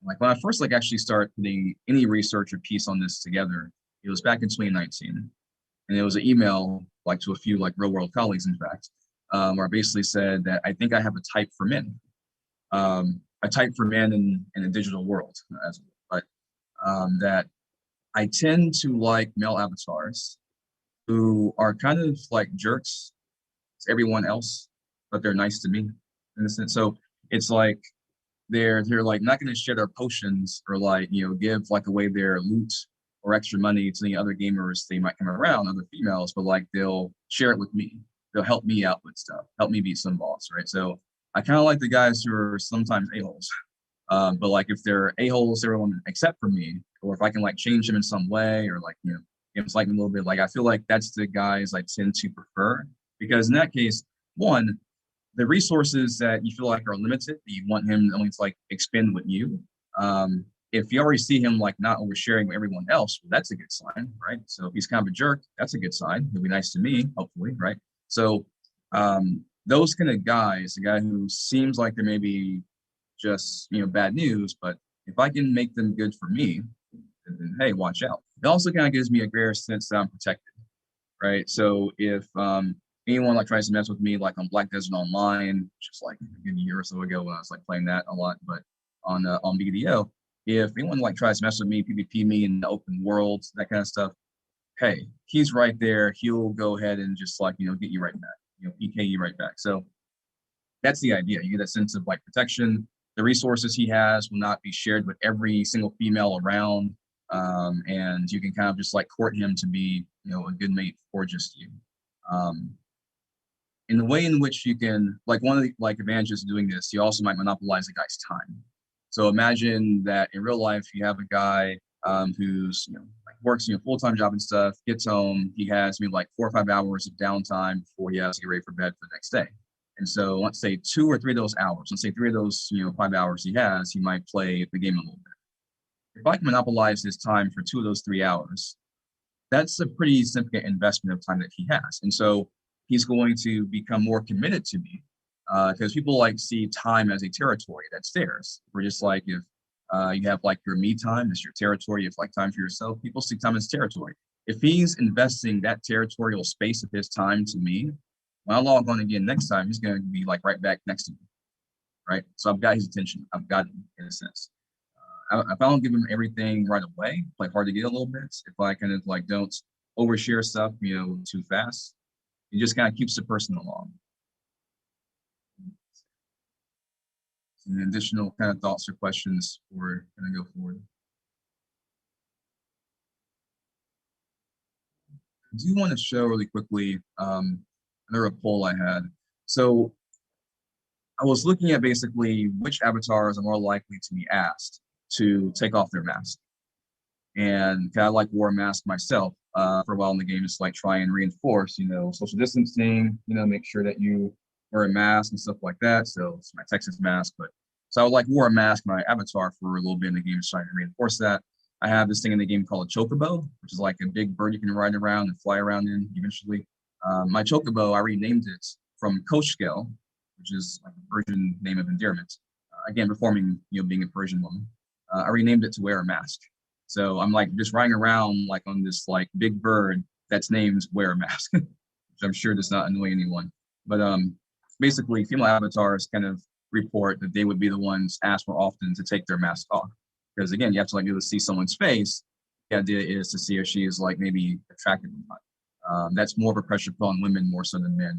Like when I first like actually started putting any research or piece on this together, it was back in 2019. And it was an email like to a few like real world colleagues, in fact, where I basically said that I think I have a type for men. A type for men in a digital world, but that I tend to like male avatars who are kind of like jerks to everyone else, but they're nice to me in a sense. So it's like they're like not going to share their potions or like give like away their loot or extra money to the other gamers they might come around, other females, but like they'll share it with me. They'll help me out with stuff, help me beat some boss, right? So I kind of like the guys who are sometimes a-holes, but like if they're a-holes, everyone except for me, or if I can like change them in some way, or like it's like a little bit, like I feel like that's the guys I tend to prefer, because in that case, one, the resources that you feel like are limited, you want him only to like expend with you. If you already see him like not oversharing with everyone else, well, that's a good sign, right? So if he's kind of a jerk, that's a good sign. He'll be nice to me, hopefully, right? So those kind of guys, the guy who seems like they're maybe just bad news, but if I can make them good for me, then hey, watch out. It also kind of gives me a greater sense that I'm protected, right? So if anyone like tries to mess with me, like on Black Desert Online, just like a year or so ago when I was like playing that a lot, but on BDO, if anyone like tries to mess with me, PvP me in the open world, that kind of stuff, hey, he's right there. He'll go ahead and just like get you right back, PK you right back. So that's the idea. You get that sense of like protection. The resources he has will not be shared with every single female around, and you can kind of just like court him to be a good mate for just you. In the way in which you can, like, one of the like advantages of doing this, you also might monopolize a guy's time. So imagine that in real life you have a guy who's like works a full-time job and stuff, gets home, he has maybe like 4 or 5 hours of downtime before he has to get ready for bed for the next day. And so let's say 2 or 3 of those hours, let's say 3 of those 5 hours he might play the game a little bit. If I can monopolize his time for 2 of those 3 hours, that's a pretty significant investment of time that he has. And so he's going to become more committed to me, because people like see time as a territory that's theirs. We're just like, if you have like your me time, it's your territory, you have like time for yourself, people see time as territory. If he's investing that territorial space of his time to me, When I log on again next time, he's going to be like right back next to me, right? So I've got his attention. I've got him in a sense. If I don't give him everything right away, like hard to get a little bit, if I kind of like don't overshare stuff, too fast, it just kind of keeps the person along. Any additional kind of thoughts or questions before we're going to go forward? I do want to show really quickly another poll I had. So I was looking at basically which avatars are more likely to be asked to take off their mask. And I like wore a mask myself for a while in the game, just like try and reinforce, social distancing, make sure that you wear a mask and stuff like that. So it's my Texas mask, but so I would like wore a mask, my avatar for a little bit in the game, just trying to reinforce that. I have this thing in the game called a chocobo, which is like a big bird you can ride around and fly around in eventually. My chocobo, I renamed it from Coach Scale, which is like a Persian name of endearment. Again, performing, being a Persian woman. I renamed it to wear a mask. So I'm like just riding around like on this like big bird that's named wear a mask, which I'm sure does not annoy anyone. But basically, female avatars kind of report that they would be the ones asked more often to take their mask off. Because again, you have to like be able to see someone's face. The idea is to see if she is like maybe attractive or not. That's more of a pressure put on women more so than men.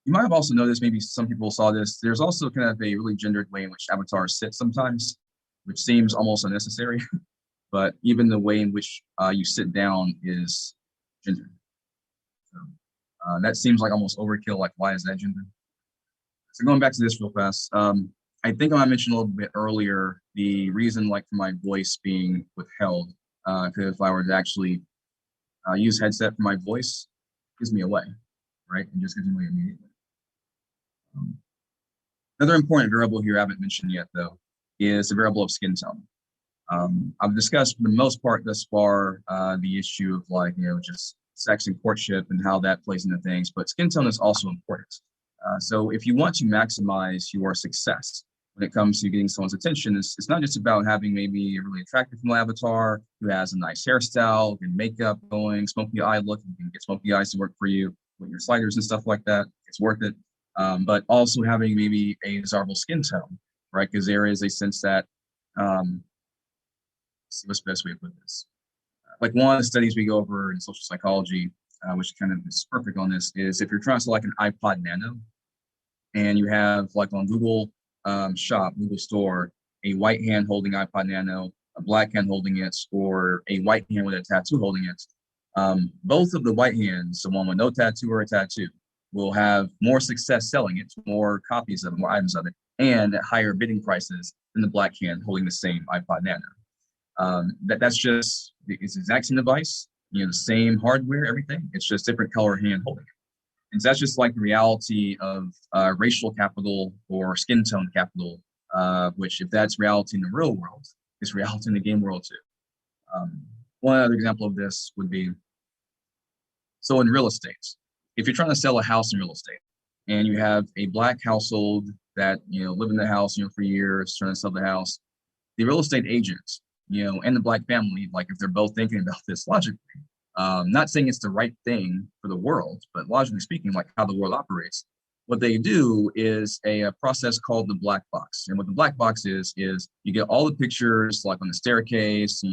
You might have also noticed, maybe some people saw this, there's also kind of a really gendered way in which avatars sit sometimes, which seems almost unnecessary. But even the way in which you sit down is gendered. So, that seems like almost overkill. Like, why is that gendered? So going back to this real fast, I think I mentioned a little bit earlier the reason like for my voice being withheld, because if I were to actually use headset for my voice, it gives me away, right? It just gives me away immediately. Another important variable here I haven't mentioned yet, though, is the variable of skin tone. I've discussed for the most part thus far the issue of like, just sex and courtship and how that plays into things, but skin tone is also important. So if you want to maximize your success when it comes to getting someone's attention, it's not just about having maybe a really attractive female avatar who has a nice hairstyle and makeup going, smoky eye look. You can get smoky eyes to work for you with your sliders and stuff like that. It's worth it. But also having maybe a desirable skin tone, right? Because there is a sense that, what's the best way to put this? Like one of the studies we go over in social psychology, which kind of is perfect on this, is if you're trying to sell like an iPod Nano, and you have like on Google Google Store, a white hand holding iPod Nano, a black hand holding it, or a white hand with a tattoo holding it. Both of the white hands, the one with no tattoo or a tattoo, will have more success selling it, more copies of it, more items of it, and at higher bidding prices than the black hand holding the same iPod Nano. That's just, it's the exact same device, the same hardware, everything. It's just different color hand holding it. And so that's just like the reality of racial capital or skin tone capital, which if that's reality in the real world, is reality in the game world too. One other example of this would be, so in real estate, if you're trying to sell a house in real estate and you have a black household that, live in the house, for years, trying to sell the house, the real estate agent, and the black family, like if they're both thinking about this logically, not saying it's the right thing for the world, but logically speaking, like how the world operates, what they do is a process called the black box. And what the black box is you get all the pictures like on the staircase,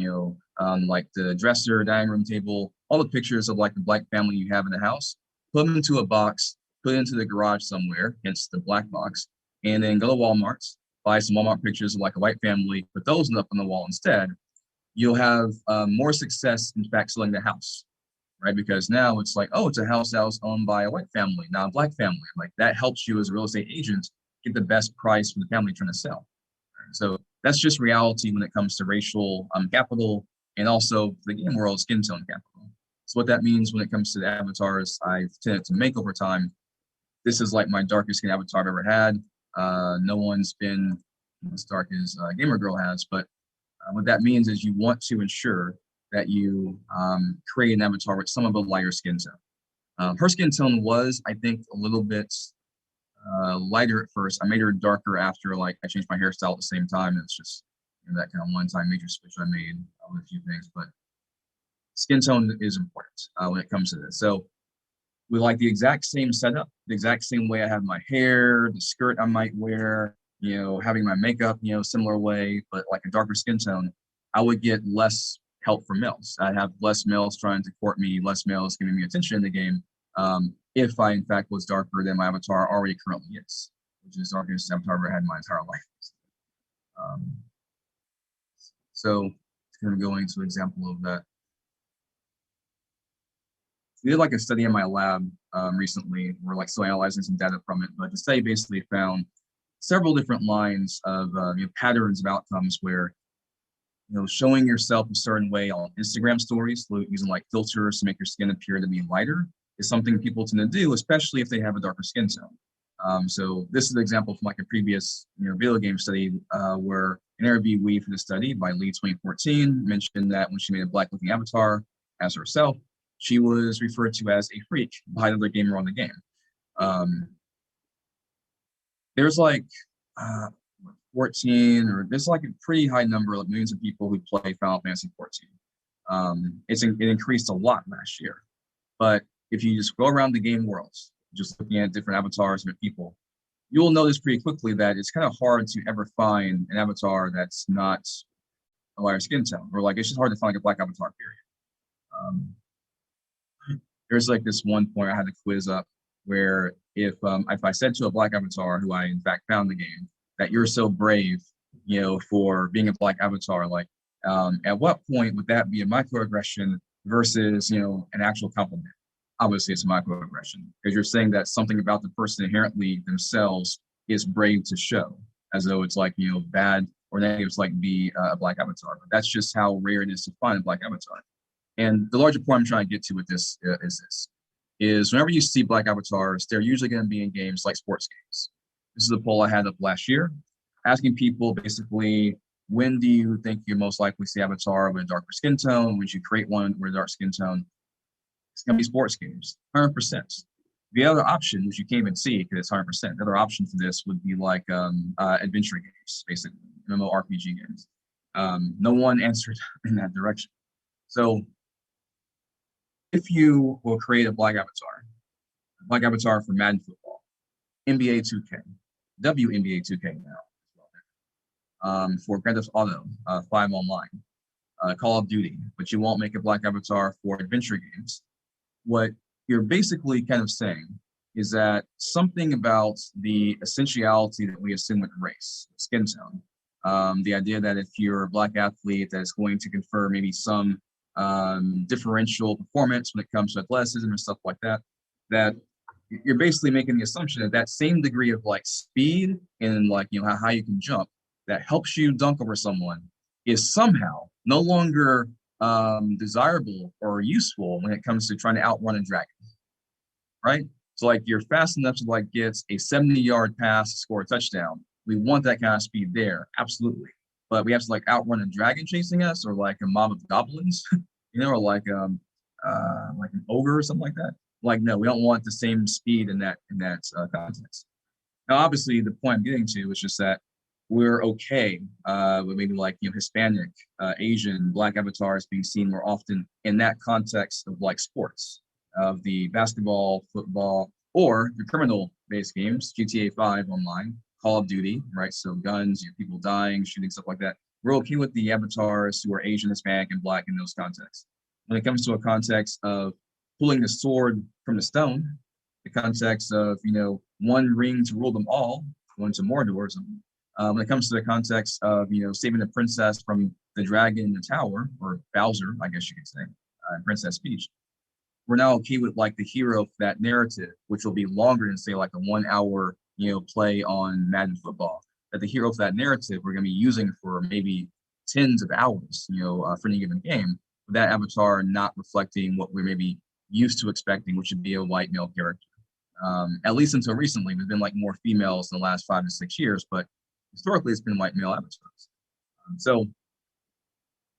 like the dresser, dining room table, all the pictures of like the black family you have in the house, put them into a box, put it into the garage somewhere, hence the black box, and then go to Walmart, buy some Walmart pictures of like a white family, put those up on the wall instead. You'll have more success, in fact, selling the house, right? Because now it's like, oh, it's a house that was owned by a white family, not a black family. Like that helps you as a real estate agent get the best price for the family trying to sell. So that's just reality when it comes to racial capital and also the game world skin tone capital. So what that means when it comes to the avatars I've tended to make over time, this is like my darkest skin avatar I've ever had. No one's been as dark as Gamer Girl has, but what that means is you want to ensure that you create an avatar with some of a lighter skin tone. Her skin tone was, I think, a little bit lighter at first. I made her darker after like I changed my hairstyle at the same time. It's just that kind of one-time major switch I made with a few things. But skin tone is important when it comes to this. So we like the exact same setup, the exact same way I have my hair, the skirt I might wear, having my makeup, similar way, but like a darker skin tone, I would get less help from males. I'd have less males trying to court me, less males giving me attention in the game, if I, in fact, was darker than my avatar already currently is, which is the darkest avatar I've ever had in my entire life. So it's going to go into an example of that. We did like a study in my lab recently. We're like still analyzing some data from it, but the study basically found several different lines of patterns of outcomes where showing yourself a certain way on Instagram stories, using like filters to make your skin appear to be lighter, is something people tend to do, especially if they have a darker skin tone. So this is an example from like a previous video game study where an interviewee for the study by Lee 2014 mentioned that when she made a black looking avatar as herself, she was referred to as a freak by another gamer on the game. There's like 14, or there's like a pretty high number of millions of people who play Final Fantasy 14. It increased a lot last year. But if you just go around the game world, just looking at different avatars of people, you will notice pretty quickly that it's kind of hard to ever find an avatar that's not a lighter skin tone, or like it's just hard to find like a black avatar, period. There's like this one point I had to quiz up where if I said to a black avatar who I in fact found the game that you're so brave, for being a black avatar, like at what point would that be a microaggression versus an actual compliment? Obviously, it's a microaggression because you're saying that something about the person inherently themselves is brave to show, as though it's like bad or negative to like be a black avatar. But that's just how rare it is to find a black avatar. And the larger point I'm trying to get to with this is whenever you see black avatars, they're usually going to be in games like sports games. This is a poll I had up last year, asking people basically, when do you think you most likely see avatar with a darker skin tone? Would you create one with a dark skin tone? It's going to be sports games, 100%. The other option, which you can't even see because it's 100%, the other option for this would be like adventure games, basically, MMORPG games. No one answered in that direction. So if you will create a black avatar for Madden football, NBA 2K, WNBA 2K now, for Grand Theft Auto 5 online, Call of Duty, but you won't make a black avatar for adventure games, what you're basically kind of saying is that something about the essentiality that we assume with race, skin tone, the idea that if you're a black athlete, that's going to confer maybe some differential performance when it comes to athleticism and stuff like that, that you're basically making the assumption that that same degree of like speed and like how high you can jump that helps you dunk over someone is somehow no longer desirable or useful when it comes to trying to outrun a dragon, right? So like you're fast enough to like get a 70-yard pass to score a touchdown. We want that kind of speed there, absolutely. But we have to like outrun a dragon chasing us, or like a mob of goblins, or like an ogre or something like that. Like, no, we don't want the same speed in that context. Now, obviously, the point I'm getting to is just that we're okay with maybe like Hispanic, Asian, black avatars being seen more often in that context of like sports, of the basketball, football, or the criminal-based games, GTA 5 online, Call of Duty, right? So guns, people dying, shooting, stuff like that. We're okay with the avatars who are Asian, Hispanic, and black in those contexts. When it comes to a context of pulling the sword from the stone, the context of, one ring to rule them all, going to Mordor, when it comes to the context of, saving the princess from the dragon in the tower, or Bowser, I guess you could say, Princess Peach, we're now okay with like the hero of that narrative, which will be longer than say like a 1 hour play on Madden football, that the hero of that narrative we're going to be using for maybe tens of hours, for any given game, with that avatar not reflecting what we're maybe used to expecting, which would be a white male character. At least until recently, there's been like more females in the last 5 to 6 years, but historically it's been white male avatars. So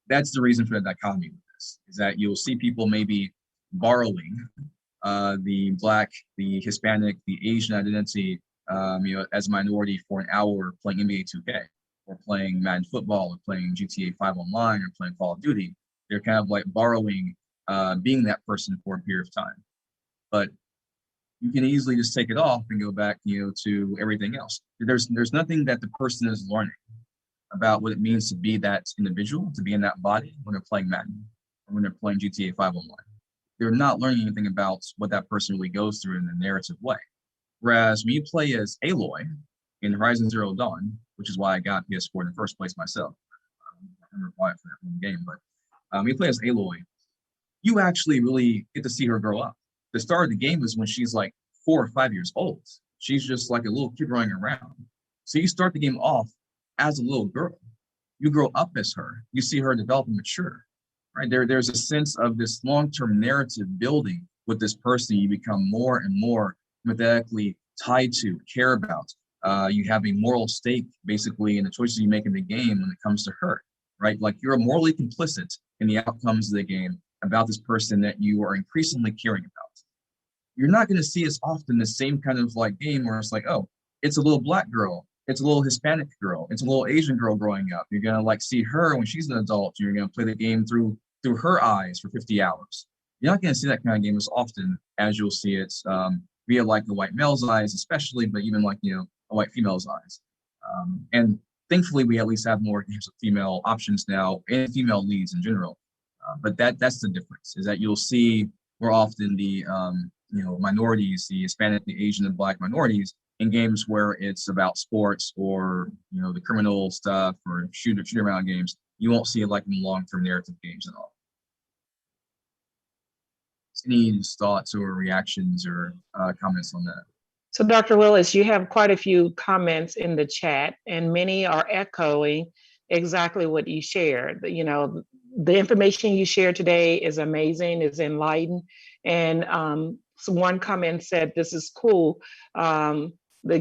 that's the reason for the dichotomy with this, is that you'll see people maybe borrowing the black, the Hispanic, the Asian identity, as a minority for an hour playing NBA 2K, or playing Madden football, or playing GTA 5 online, or playing Call of Duty. They're kind of like borrowing being that person for a period of time. But you can easily just take it off and go back, to everything else. There's nothing that the person is learning about what it means to be that individual, to be in that body when they're playing Madden or when they're playing GTA 5 online. They're not learning anything about what that person really goes through in a narrative way. Whereas when you play as Aloy in Horizon Zero Dawn, which is why I got PS4 in the first place myself, I remember why for that one game, but when you play as Aloy, you actually really get to see her grow up. The start of the game is when she's like 4 or 5 years old. She's just like a little kid running around. So you start the game off as a little girl. You grow up as her. You see her develop and mature, right? There's a sense of this long-term narrative building with this person. You become more and more empathetically tied to, care about. You have a moral stake, basically, in the choices you make in the game when it comes to her, right? Like you're morally complicit in the outcomes of the game about this person that you are increasingly caring about. You're not going to see as often the same kind of like game where it's like, oh, it's a little black girl, it's a little Hispanic girl, it's a little Asian girl growing up. You're going to like see her when she's an adult. You're going to play the game through her eyes for 50 hours. You're not going to see that kind of game as often as you'll see it via like the white male's eyes, especially, but even like, a white female's eyes. And thankfully, we at least have more games with female options now and female leads in general. But that's the difference, is that you'll see more often the minorities, the Hispanic, the Asian, and Black minorities in games where it's about sports or the criminal stuff or shoot around games. You won't see it like in long-term narrative games at all. Any thoughts or reactions or comments on that? So Dr. Willis, you have quite a few comments in the chat, and many are echoing exactly what you shared. The information you shared today is amazing, is enlightening. And so one comment said, this is cool, the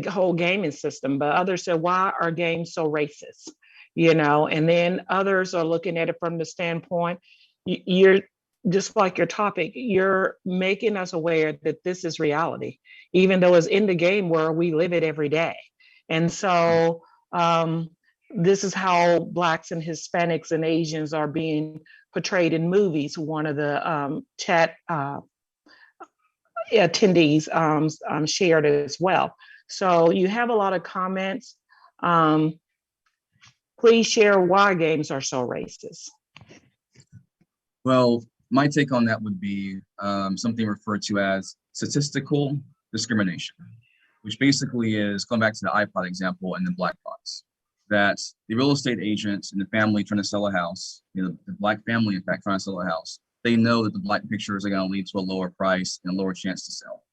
whole gaming system, but others said, why are games so racist? And then others are looking at it from the standpoint, you're just like your topic, you're making us aware that this is reality, even though it's in the game where we live it every day. And so this is how Blacks and Hispanics and Asians are being portrayed in movies. One of the chat attendees shared as well. So you have a lot of comments. Please share why games are so racist. Well, my take on that would be something referred to as statistical discrimination, which basically is going back to the iPod example and the black box, that the real estate agent and the family trying to sell a house, the Black family, in fact, trying to sell a house, they know that the Black pictures are going to lead to a lower price and a lower chance to sell.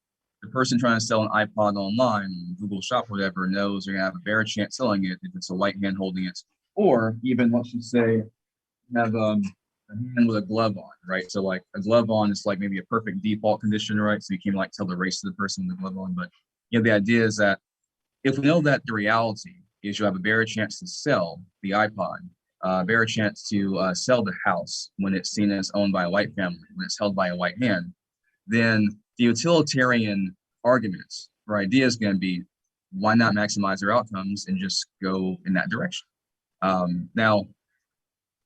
The person trying to sell an iPod online, Google Shop, whatever, knows they're going to have a better chance selling it if it's a white hand holding it, or even, let's just say, have a hand with a glove on, right? So like a glove on is like maybe a perfect default condition, right? So you can like tell the race of the person with the glove on. But the idea is that if we know that the reality is you have a better chance to sell the iPod, better chance to sell the house when it's seen as owned by a white family, when it's held by a white hand, then the utilitarian arguments or idea is going to be, why not maximize their outcomes and just go in that direction? Now,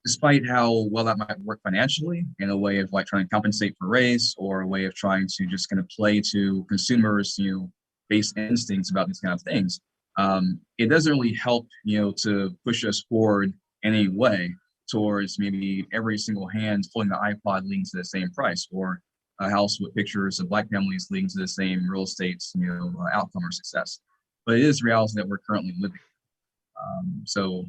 despite how well that might work financially in a way of like trying to compensate for race or a way of trying to just kind of play to consumers, base instincts about these kind of things, it doesn't really help, to push us forward in any way towards maybe every single hand holding the iPod leading to the same price, or a house with pictures of Black families leading to the same real estate, outcome or success. But it is reality that we're currently living. So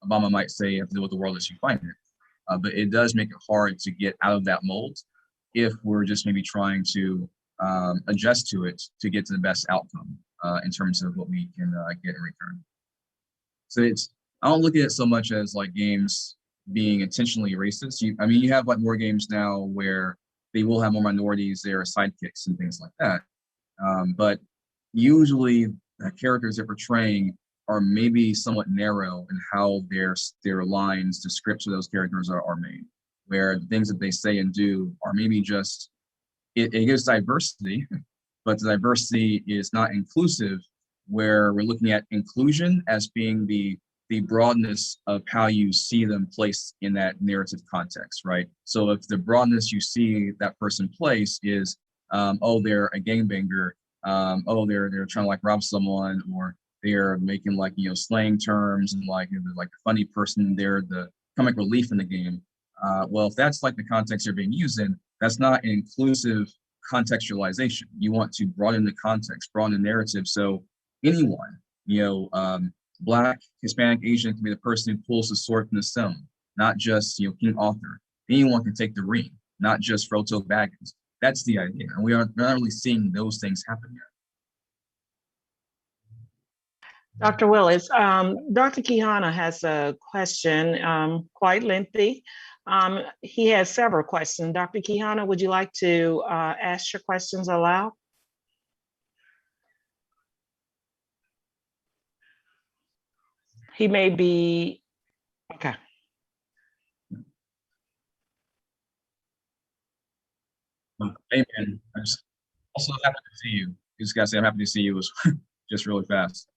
Obama might say you have to deal with the world as you find it, but it does make it hard to get out of that mold if we're just maybe trying to adjust to it to get to the best outcome in terms of what we can get in return. So I don't look at it so much as like games being intentionally racist. You have like more games now where they will have more minorities, there are sidekicks and things like that. But usually the characters they're portraying are maybe somewhat narrow in how their lines, the scripts of those characters are made, where the things that they say and do are maybe just, it gives diversity, but the diversity is not inclusive, where we're looking at inclusion as being the the broadness of how you see them placed in that narrative context, right? So if the broadness you see that person place is, oh, they're a gangbanger, oh, they're trying to like rob someone, or they're making like, you know, slang terms and like, you know, like a funny person, they're the comic relief in the game. Well, if that's like the context you're being used in, that's not an inclusive contextualization. You want to broaden the context, broaden the narrative. So anyone, you know, Black, Hispanic, Asian can be the person who pulls the sword from the stone, not just, you know, King Arthur. Anyone can take the ring, not just Frodo Baggins. That's the idea. And we're not really seeing those things happen yet. Dr. Willis, Dr. Kihana has a question, quite lengthy. He has several questions. Dr. Kihana, would you like to ask your questions aloud? He may be, okay. Hey man, I'm also happy to see you. Just gotta say I'm happy to see you just really fast.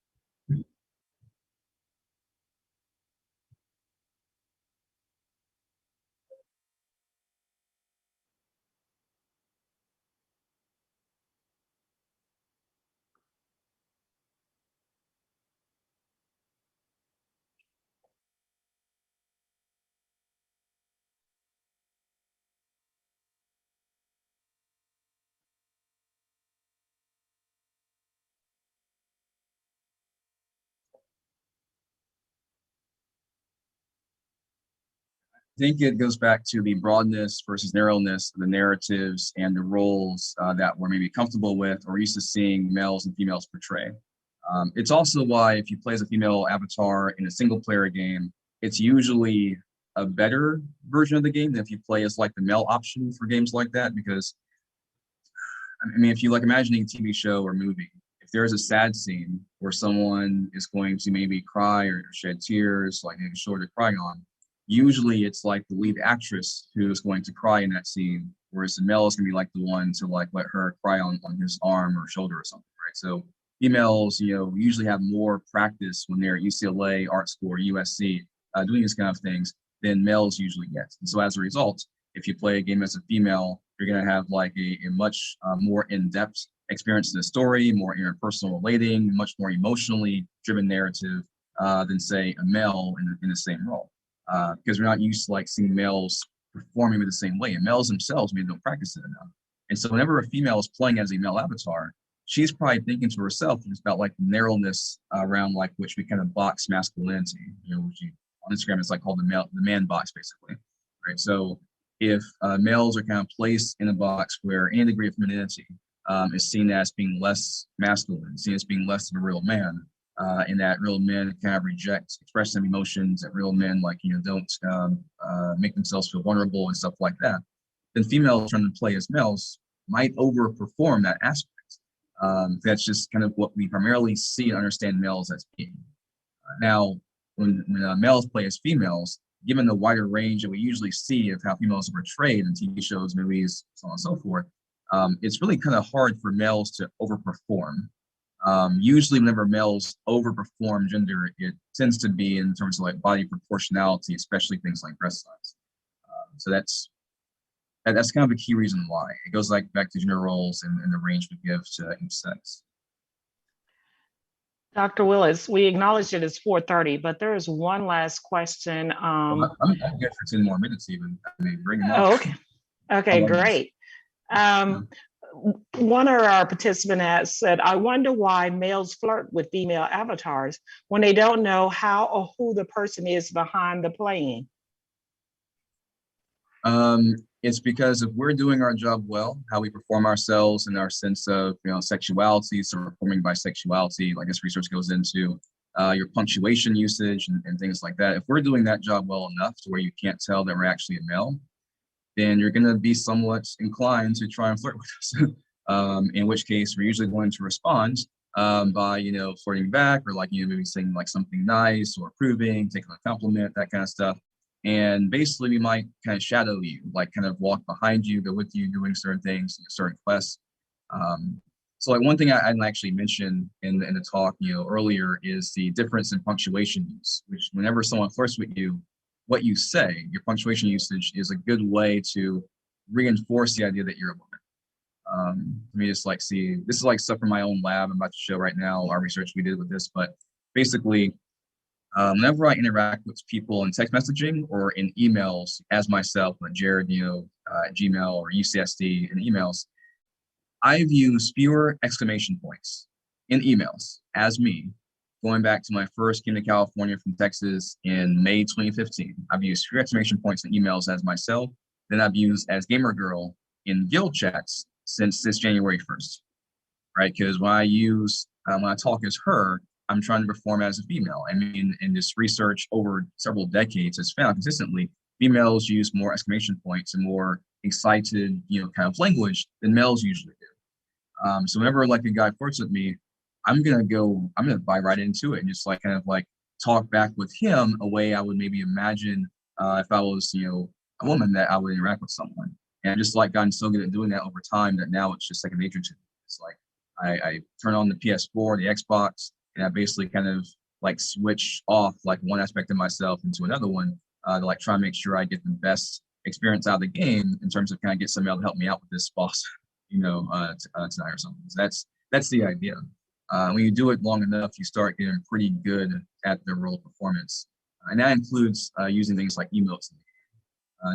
I think it goes back to the broadness versus narrowness of the narratives and the roles that we're maybe comfortable with or used to seeing males and females portray. It's also why if you play as a female avatar in a single player game, it's usually a better version of the game than if you play as like the male option for games like that. Because I mean, if you like imagining a TV show or movie, if there's a sad scene where someone is going to maybe cry or shed tears, like maybe shoulder crying on, usually it's like the lead actress who is going to cry in that scene, whereas the male is going to be like the one to like let her cry on his arm or shoulder or something, right? So females, you know, usually have more practice when they're at UCLA, art school, or USC, doing these kind of things than males usually get. And so as a result, if you play a game as a female, you're going to have like a much more in-depth experience in the story, more interpersonal relating, much more emotionally driven narrative than say a male in the same role. Because we're not used to like seeing males performing in the same way, and males themselves maybe don't practice it enough. And so whenever a female is playing as a male avatar, she's probably thinking to herself it's about like the narrowness around like which we kind of box masculinity, you know, which you, on Instagram it's like called the man box basically, right? So if males are kind of placed in a box where any degree of femininity is seen as being less masculine, seen as being less of a real man, and that real men kind of reject expressing emotions, that real men like, you know, don't make themselves feel vulnerable and stuff like that, then females trying to play as males might overperform that aspect. That's just kind of what we primarily see and understand males as being. Now, when males play as females, given the wider range that we usually see of how females are portrayed in TV shows, movies, so on and so forth, it's really kind of hard for males to overperform. Usually whenever males overperform gender, it tends to be in terms of like body proportionality, especially things like breast size. So that's kind of a key reason why. It goes like back to gender roles and the range we give to each sex. Dr. Willis, we acknowledge it is 4:30, but there is one last question. I'm good for 10 more minutes even. I mean, bring them on. Oh, okay. Okay, great. One of our participants has said, I wonder why males flirt with female avatars when they don't know how or who the person is behind the playing. It's because if we're doing our job well, how we perform ourselves and our sense of, you know, sexuality, so performing bisexuality, like this research goes into your punctuation usage and things like that. If we're doing that job well enough to where you can't tell that we're actually a male, then you're going to be somewhat inclined to try and flirt with us. In which case, we're usually going to respond by, you know, flirting back or like, you know, maybe saying like something nice or approving, taking a compliment, that kind of stuff. And basically, we might kind of shadow you, like kind of walk behind you, go with you, doing certain things, certain quests. So like one thing I didn't actually mention in the talk, earlier is the difference in punctuation use, which whenever someone flirts with you, what you say, your punctuation usage is a good way to reinforce the idea that you're a woman. Let me just see, this is like stuff from my own lab I'm about to show right now, our research we did with this, but basically, whenever I interact with people in text messaging or in emails as myself, like Jarryd, Gmail or UCSD in emails, I've used fewer exclamation points in emails as me, going back to my first came to California from Texas in May 2015. I've used fewer exclamation points in emails as myself than I've used as Gamer Girl in guild chats since this January 1st, right? Because when I talk as her, I'm trying to perform as a female. I mean, in this research over several decades has found consistently females use more exclamation points and more excited, kind of language than males usually do. So whenever a guy flirts with me, I'm gonna buy right into it and just talk back with him a way I would maybe imagine if I was, a woman that I would interact with someone. And I just gotten so good at doing that over time that now it's just second nature to me. It's I turn on the PS4, the Xbox, and I basically kind of switch off one aspect of myself into another one to try and make sure I get the best experience out of the game in terms of kind of get somebody else to help me out with this boss, tonight or something. So that's the idea. When you do it long enough, you start getting pretty good at the role performance, and that includes using things like emotes.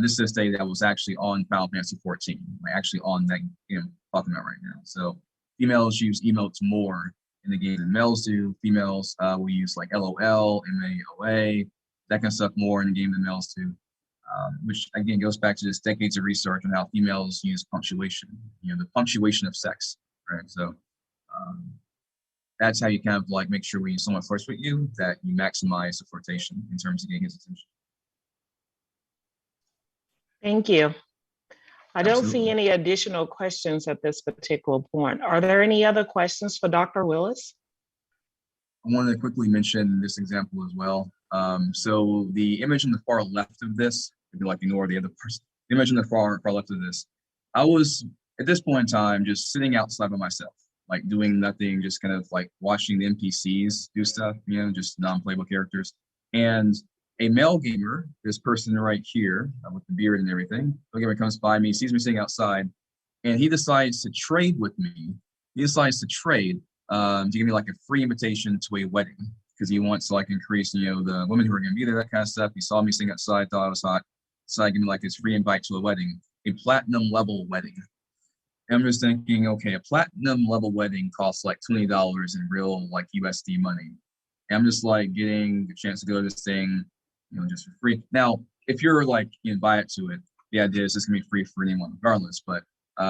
This is a study that was actually on Final Fantasy 14, actually on that game I'm talking about right now. So females use emotes more in the game than males do. Females will use LOL, MAOA, that kind of stuff more in the game than males do, which again goes back to this decades of research on how females use punctuation, the punctuation of sex, right? So that's how you kind of make sure when someone flirts with you that you maximize the flirtation in terms of getting his attention. Thank you. I don't Absolutely. see any additional questions at this particular point. Are there any other questions for Dr. Willis? I wanted to quickly mention this example as well. So the image on the far left of this, if you ignore the other person, the image on the far left of this, I was at this point in time just sitting outside by myself, doing nothing, just kind of watching the NPCs do stuff, just non-playable characters. And a male gamer, this person right here with the beard and everything, the gamer comes by me, sees me sitting outside, and he decides to trade with me. He decides to trade to give me a free invitation to a wedding because he wants to increase, the women who are going to be there, that kind of stuff. He saw me sitting outside, thought I was hot, decided to give me this free invite to a wedding, a platinum level wedding. And I'm just thinking, okay, a platinum level wedding costs $20 in real USD money. And I'm just getting a chance to go to this thing, just for free. Now, if you're buy it to it, the idea is it's gonna be free for anyone regardless. But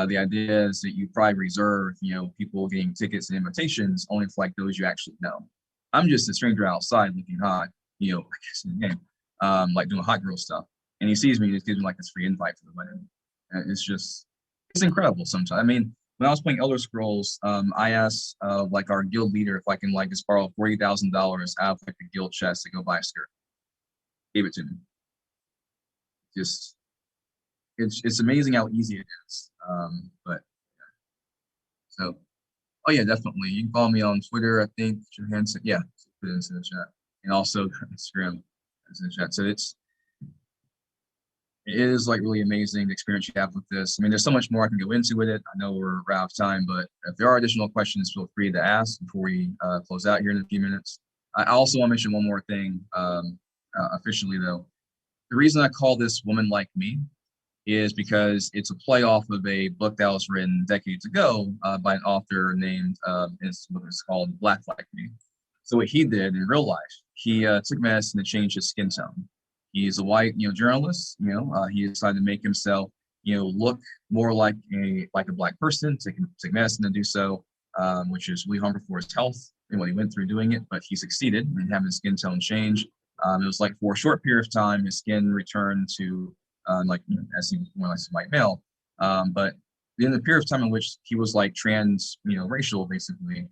the idea is that you probably reserve, people getting tickets and invitations only for those you actually know. I'm just a stranger outside looking hot, I guess in the game, doing hot girl stuff. And he sees me and just gives me this free invite for the wedding. And it's incredible sometimes. I mean, when I was playing Elder Scrolls, I asked our guild leader if I can just borrow $40,000 out of the guild chest to go buy a skirt. Gave it to me. Just it's amazing how easy it is. But yeah. So, oh yeah, definitely. You can follow me on Twitter. I think Johansson. Yeah, put it into the chat, and also Instagram is in the chat. So it is really amazing the experience you have with this. I mean, there's so much more I can go into with it. I know we're out of time, but if there are additional questions, feel free to ask before we close out here in a few minutes. I also want to mention one more thing. Officially though, the reason I call this Woman Like Me is because it's a play off of a book that was written decades ago by an author named, it's called Black Like Me. So what he did in real life, he took medicine to change his skin tone. He's a white, journalist, he decided to make himself, look more like a black person, take medicine to do so, which is really harmful for his health and what he went through doing it, but he succeeded in having his skin tone change. It was for a short period of time, his skin returned to as he was more or less a white male. But in the period of time in which he was trans, racial, basically,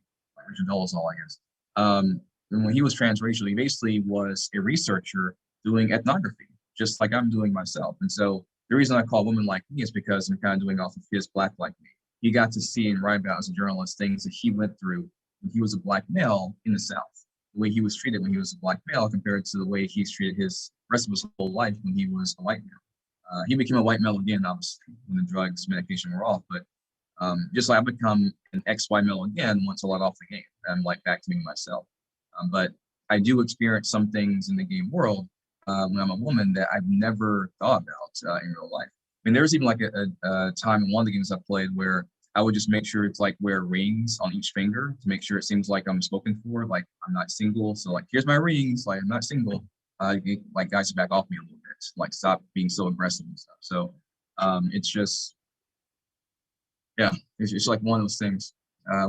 all I guess. And when he was transracial, he basically was a researcher doing ethnography, just like I'm doing myself. And so the reason I call Women Like Me is because I'm kind of doing off of his Black Like Me. you got to see and write about as a journalist things that he went through when he was a Black male in the South, the way he was treated when he was a Black male compared to the way he's treated his rest of his whole life when he was a white male. He became a white male again, obviously, when the drugs, medication were off, but just like I become an ex-white male again once I let off the game. I'm like back to being myself. But I do experience some things in the game world when I'm a woman that I've never thought about in real life. I mean, there was even like a time in one of the games I played where I would just make sure it's like wear rings on each finger to make sure it seems like I'm spoken for, like I'm not single. So like, here's my rings, like I'm not single. Like guys back off me a little bit, like stop being so aggressive and stuff. So it's just, yeah, it's like one of those things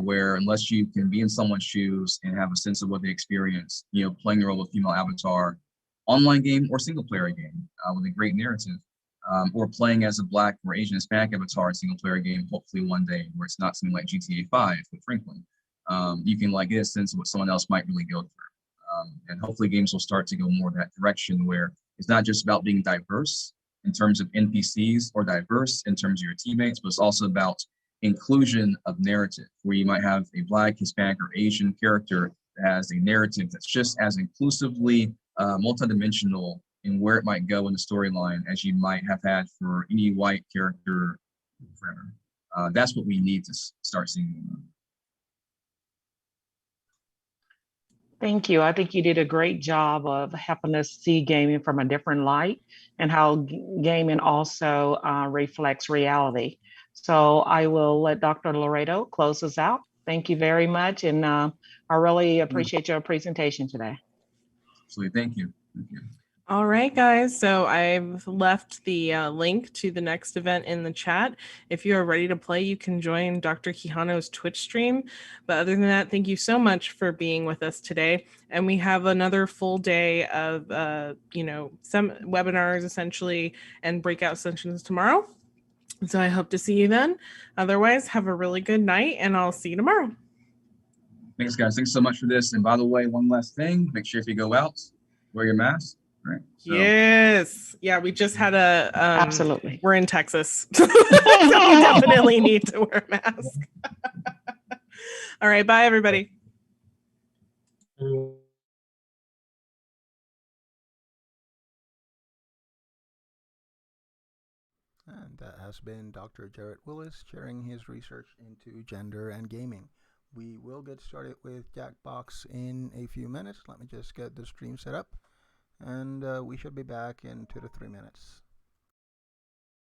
where unless you can be in someone's shoes and have a sense of what they experience, you know, playing the role of a female avatar, online game or single player game with a great narrative, or playing as a Black or Asian Hispanic avatar single player game, hopefully one day where it's not something like GTA 5 with Franklin. You can like get a sense of what someone else might really go through. And hopefully games will start to go more that direction where it's not just about being diverse in terms of NPCs or diverse in terms of your teammates, but it's also about inclusion of narrative, where you might have a Black, Hispanic, or Asian character that has a narrative that's just as inclusively multidimensional in where it might go in the storyline as you might have had for any white character forever. That's what we need to start seeing. Thank you. I think you did a great job of helping us see gaming from a different light and how gaming also reflects reality. So I will let Dr. Laredo close us out. Thank you very much. And I really appreciate your presentation today. Absolutely. Thank you. Thank you. All right, guys. So I've left the link to the next event in the chat. If you are ready to play, you can join Dr. Quijano's Twitch stream. But other than that, thank you so much for being with us today. And we have another full day of, some webinars essentially and breakout sessions tomorrow. So I hope to see you then. Otherwise, have a really good night and I'll see you tomorrow. Thanks, guys. Thanks so much for this. And by the way, one last thing, make sure if you go out, wear your mask. Right. So. Yes. Yeah, we just had a absolutely. We're in Texas. So we definitely need to wear a mask. All right, bye everybody. And that has been Dr. Jarryd Willis sharing his research into gender and gaming. We will get started with Jackbox in a few minutes. Let me just get the stream set up. And we should be back in 2 to 3 minutes.